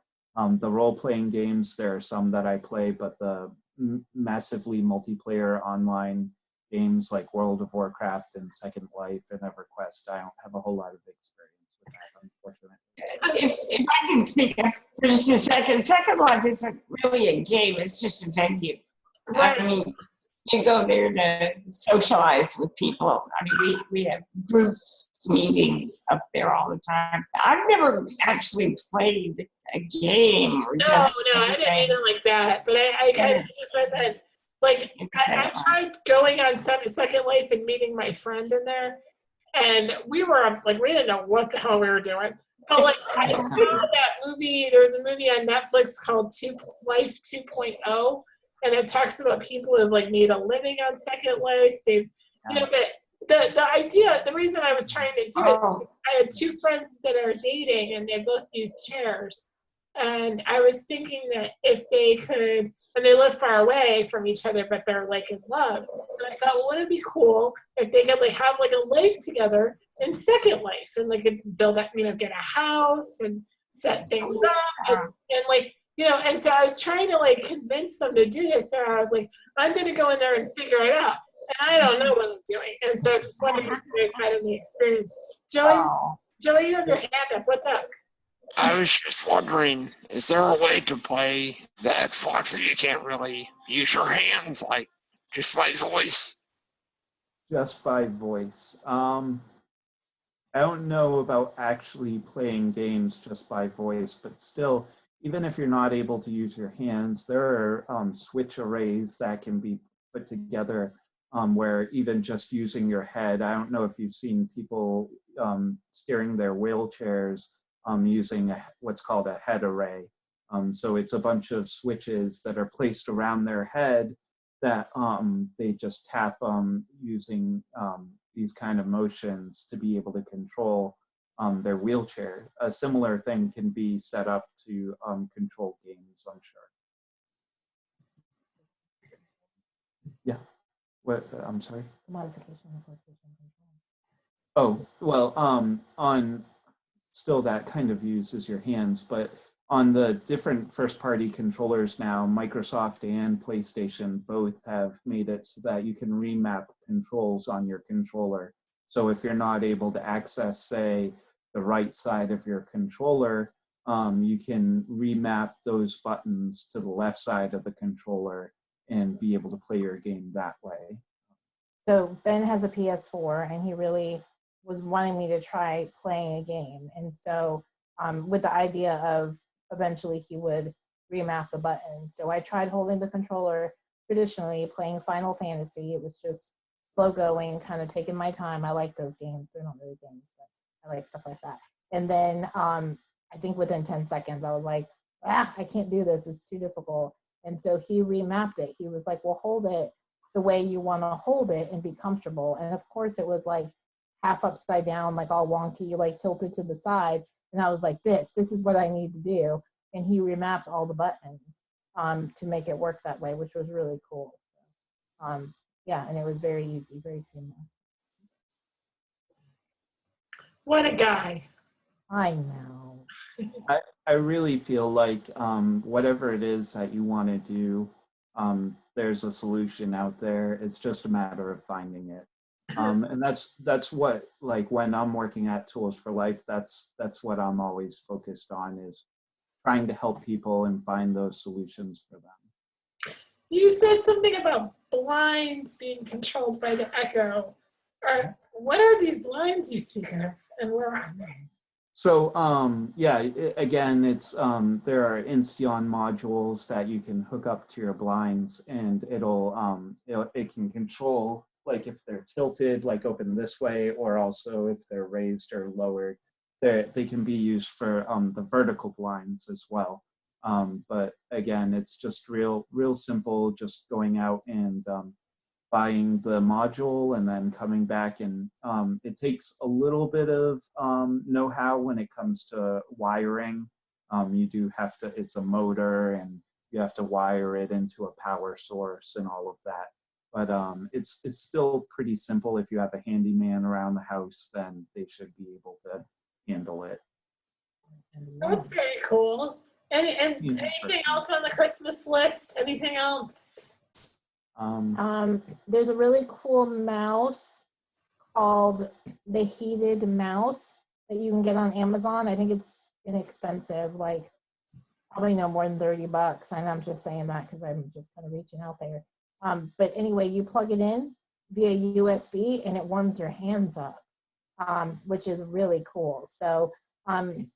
The role-playing games, there are some that I play, but the massively multiplayer online games like World of Warcraft and Second Life and EverQuest, I don't have a whole lot of experience with that, unfortunately. If I can speak up for just a second, Second Life isn't really a game, it's just a venue. Right. I mean, you go there to socialize with people. I mean, we have group meetings up there all the time. I've never actually played a game or No, done I didn't anything. mean it like that. But I kind of just said that, like, I tried going on Second Life and meeting my friend in there, and we were like, we didn't know what the hell we were doing. But like, I saw that movie. There was a movie on Netflix called Life 2.0, and it talks about people who've like made a living on Second Life. They've, you know, but the idea, the reason I was trying to do it, I had two friends that are dating, and they both use chairs. And I was thinking that if they could, and they live far away from each other, but they're like in love. And I thought, well, wouldn't it be cool if they could like have like a life together in Second Life, and like build that, you know, get a house and set things up, and like, you know. And so I was trying to like convince them to do this. So I was like, I'm going to go in there and figure it out. And I don't know what I'm doing. And so I just wondering if you guys had any experience. Joey, you have your hand up. What's up? I was just wondering, is there a way to play the Xbox that you can't really use your hands, like just by voice? Just by voice. I don't know about actually playing games just by voice, but still, even if you're not able to use your hands, there are switch arrays that can be put together where even just using your head, I don't know if you've seen people steering their wheelchairs using what's called a head array. So it's a bunch of switches that are placed around their head that they just tap using these kind of motions to be able to control their wheelchair. A similar thing can be set up to control games, I'm sure. Yeah. What? I'm sorry. Modification of PlayStation controls. Oh, well, on still that kind of uses your hands, but on the different first-party controllers now, Microsoft and PlayStation both have made it so that you can remap controls on your controller. So if you're not able to access, say, the right side of your controller, you can remap those buttons to the left side of the controller and be able to play your game that way. So Ben has a PS4 and he really was wanting me to try playing a game. And so with the idea of eventually he would remap the buttons. So I tried holding the controller traditionally, playing Final Fantasy. It was just slow going, kind of taking my time. I like those games. They're not really games, but I like stuff like that. And then I think within 10 seconds, I was like, I can't do this. It's too difficult. And so he remapped it. He was like, well, hold it the way you want to hold it and be comfortable. And of course, it was like half upside down, like all wonky, like tilted to the side. And I was like, this is what I need to do. And he remapped all the buttons to make it work that way, which was really cool. Yeah, and it was very easy, very seamless. What a guy. I know. I really feel like whatever it is that you want to do, there's a solution out there. It's just a matter of finding it. And that's what, like, when I'm working at Tools for Life, that's what I'm always focused on, is trying to help people and find those solutions for them. You said something about blinds being controlled by the Echo. What are these blinds you speak of, and where are they? So again, it's there are Insteon modules that you can hook up to your blinds, and it can control, like, if they're tilted, like open this way, or also if they're raised or lowered. They can be used for the vertical blinds as well. But again, it's just real simple, just going out and buying the module and then coming back, and it takes a little bit of know-how when it comes to wiring. You do have to, it's a motor and you have to wire it into a power source and all of that. But it's still pretty simple. If you have a handyman around the house, then they should be able to handle it. That's very cool. And anything else on the Christmas list? Anything else? There's a really cool mouse called the Heated Mouse that you can get on Amazon. I think it's inexpensive, like probably no more than $30. And I'm just saying that because I'm just kind of reaching out there. But anyway, you plug it in via USB and it warms your hands up, which is really cool. So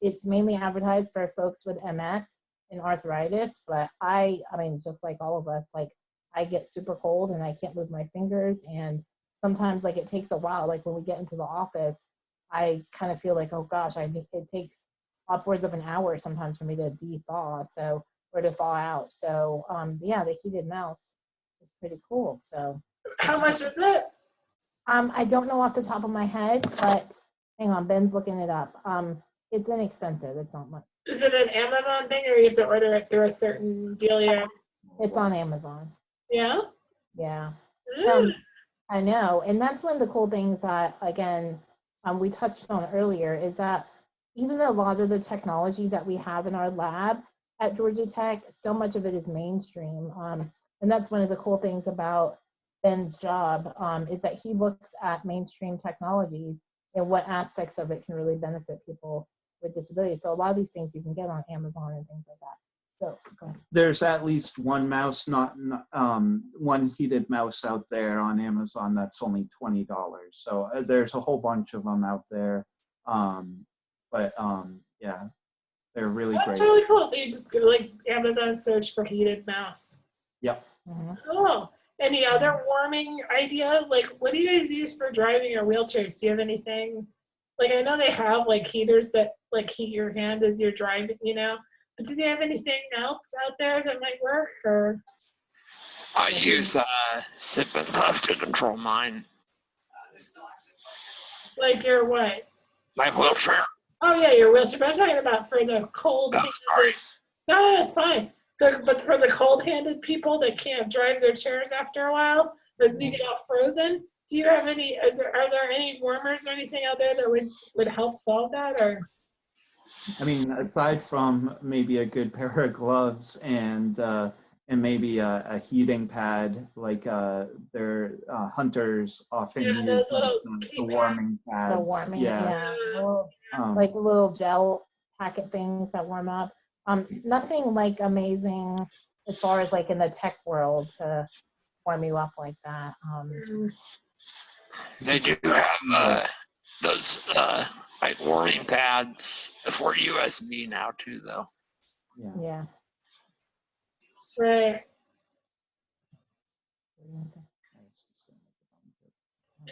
it's mainly advertised for folks with MS and arthritis, but I mean, just like all of us, like, I get super cold and I can't move my fingers, and sometimes, like, it takes a while. Like, when we get into the office, I kind of feel like, oh gosh, it takes upwards of an hour sometimes for me to de-thaw, or to thaw out. So yeah, the Heated Mouse is pretty cool. So how much is it? I don't know off the top of my head, but hang on, Ben's looking it up. It's inexpensive. It's not much. Is it an Amazon thing, or you have to order it through a certain dealer? It's on Amazon. Yeah? Yeah. Mm. I know. And that's one of the cool things that, again, we touched on earlier, is that even a lot of the technology that we have in our lab at Georgia Tech, so much of it is mainstream. And that's one of the cool things about Ben's job, is that he looks at mainstream technologies and what aspects of it can really benefit people with disabilities. So a lot of these things you can get on Amazon and things like that. So go ahead. There's at least one mouse, one heated mouse out there on Amazon that's only $20. So there's a whole bunch of them out there. Yeah, they're really great. That's really cool. So you just go, like, Amazon search for heated mouse. Yep. Mm-hmm. Oh, any other warming ideas? Like, what do you guys use for driving your wheelchairs? Do you have anything? Like, I know they have, like, heaters that, like, heat your hand as you're driving, you know? But do they have anything else out there that might work, or? I use Sip and Puff to control mine. Like your what? My wheelchair. Oh yeah, your wheelchair. But I'm talking about for the cold. Oh, sorry. No, that's fine. But for the cold-handed people that can't drive their chairs after a while, as you get all frozen, do you have any? Are there any warmers or anything out there that would help solve that, or? I mean, aside from maybe a good pair of gloves and maybe a heating pad, like their hunters often use those little the warming pads. The warming, yeah. like little gel packet things that warm up. Nothing like amazing as far as like in the tech world to warm you up like that. They do have those like warming pads for USB now too, though. Yeah. Right.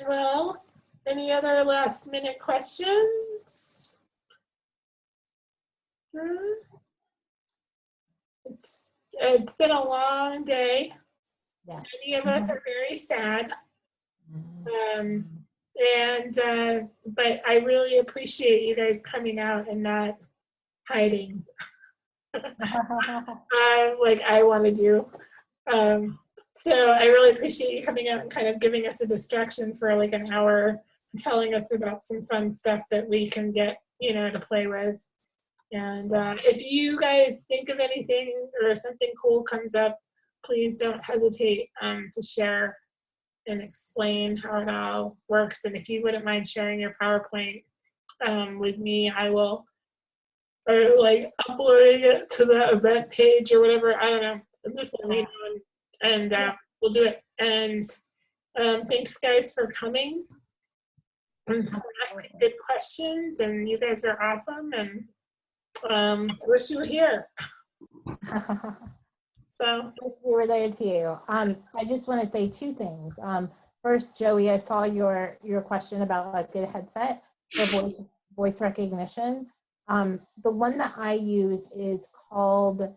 Well, any other last minute questions? It's been a long day. Yes. Many of us are very sad. But I really appreciate you guys coming out and not hiding like I want to do. So I really appreciate you coming out and kind of giving us a distraction for like an hour, telling us about some fun stuff that we can get, to play with. And if you guys think of anything or something cool comes up, please don't hesitate to share and explain how it all works. And if you wouldn't mind sharing your PowerPoint with me, I will, or like uploading it to the event page or whatever. I don't know. Just let me know, and we'll do it. And thanks, guys, for coming and asking good questions. And you guys are awesome. And I wish you were here. So we were there too. I just want to say two things. First, Joey, I saw your question about a good headset for voice recognition. The one that I use is called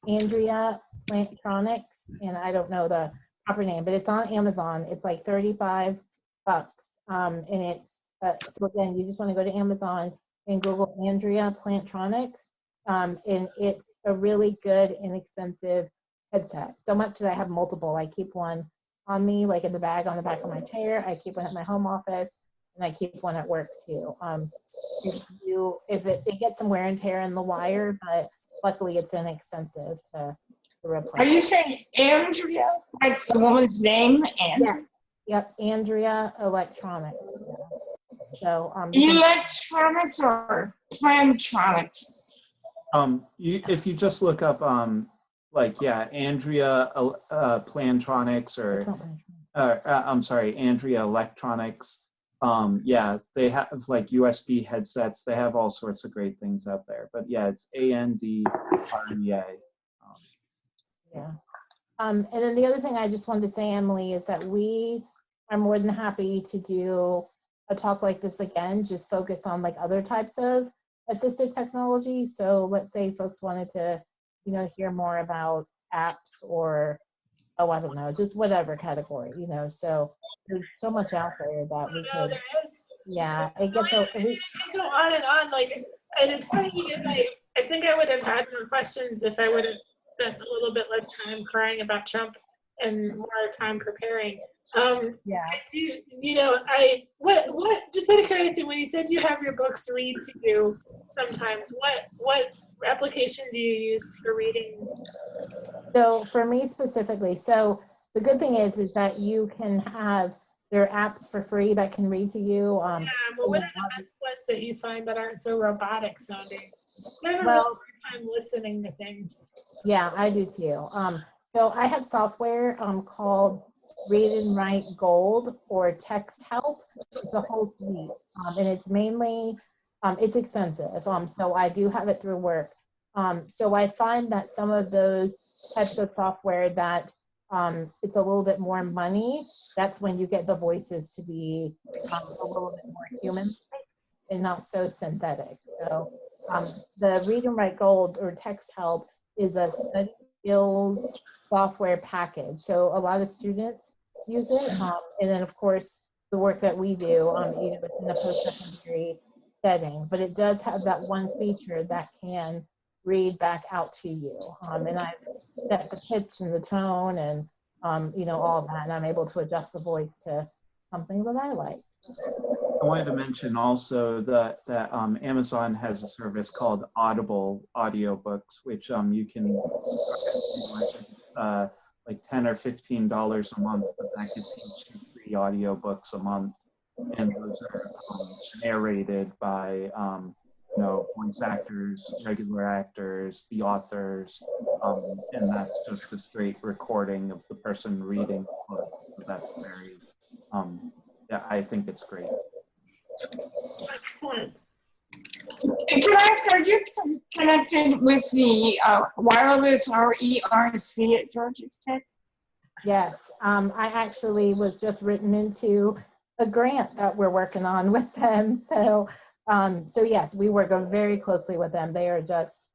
Andrea Plantronics, and I don't know the proper name, but it's on Amazon. It's like $35, and it's so again, you just want to go to Amazon and Google Andrea Plantronics, and it's a really good, inexpensive headset. So much that I have multiple. I keep one on me, like in the bag on the back of my chair. I keep one at my home office, and I keep one at work too. If it gets some wear and tear in the wire, but luckily it's inexpensive to replace. Are you saying Andrea, like the woman's name? Yes. Yep, Andrea Electronics. So electronics or plantronics? If you just look up Andrea Plantronics or I'm sorry, Andrea Electronics. They have like USB headsets. They have all sorts of great things out there. But yeah, it's ANDREA. Yeah. And then the other thing I just wanted to say, Emily, is that we are more than happy to do a talk like this again, just focus on like other types of assistive technology. So let's say folks wanted to, hear more about apps or, I don't know, just whatever category, so there's so much out there that we could, there is. Yeah, it gets I can go on and on, and it's funny because I think I would have had more questions if I would have spent a little bit less time crying about Trump and more time preparing. Yeah. I do, what just out of curiosity, when you said you have your books read to you sometimes, what application do you use for reading? So for me specifically, so the good thing is that you can have, there are apps for free that can read to you. But what are the best ones that you find that aren't so robotic sounding? I have a Well, real hard time listening to things. Yeah, I do too. So I have software called Read and Write Gold or Text Help. It's a whole suite, and it's mainly, it's expensive. So I do have it through work. So I find that some of those types of software that it's a little bit more money, that's when you get the voices to be a little bit more human and not so synthetic. So the Read and Write Gold or Text Help is a study skills software package. So a lot of students use it. And then of course, the work that we do, even within the post-secondary setting, but it does have that one feature that can read back out to you. And I've set the pitch and the tone and, all of that, and I'm able to adjust the voice to something that I like. I wanted to mention also that Amazon has a service called Audible audiobooks, which you can like $10 or $15 a month, but that gets you 3 audiobooks a month, and those are narrated by you know, voice actors, regular actors, the authors, and that's just a straight recording of the person reading the book. So that's very, yeah, I think it's great. Excellent. And can I ask, are you connected with the wireless RERC at Georgia Tech? Yes, I actually was just written into a grant that we're working on with them. So, so yes, we work very closely with them. They are just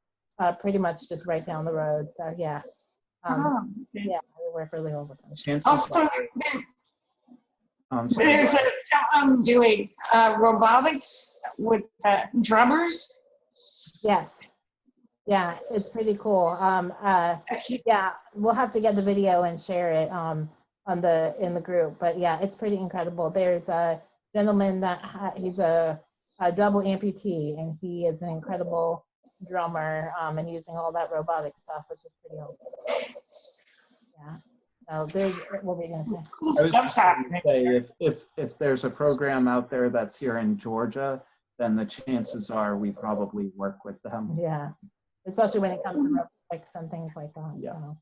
pretty much just right down the road. So yeah, Okay. yeah, we work really well with them. Chances Also, are, there's a doing robotics with drummers. Yes, yeah, it's pretty cool. Yeah, we'll have to get the video and share it in the group. But yeah, it's pretty incredible. There's a gentleman that he's a double amputee, and he is an incredible drummer and using all that robotic stuff, which is pretty awesome. Yeah. So there's what we're gonna say. Cool I was stuff's just going happening. to say, if there's a program out there that's here in Georgia, then the chances are we probably work with them. Yeah, especially when it comes to robotics and things like that. Yeah. So.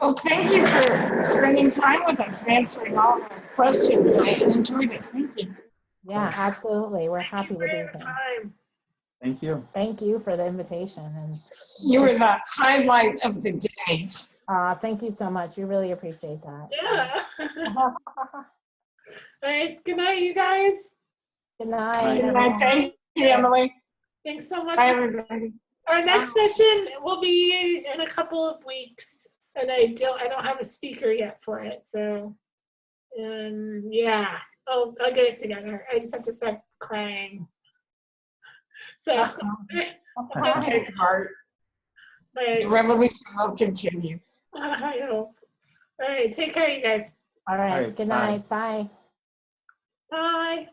Well, thank you for spending time with us and answering all our questions. I enjoyed it. Thank you. Yeah, absolutely. We're happy to For be your here. time. Thank you. Thank you for the invitation, and You were the highlight of the day. thank you so much. We really appreciate that. Yeah. All right. Good night, you guys. Good night. And I thank you, Emily. Thanks so much. Bye, everybody. Our next session will be in a couple of weeks, and I don't have a speaker yet for it. So, yeah, I'll get it together. I just have to stop crying. So, Don't take heart. The I revolution will continue. hope. All right, take care, you guys. All right. All right, Good bye. night. Bye. Bye.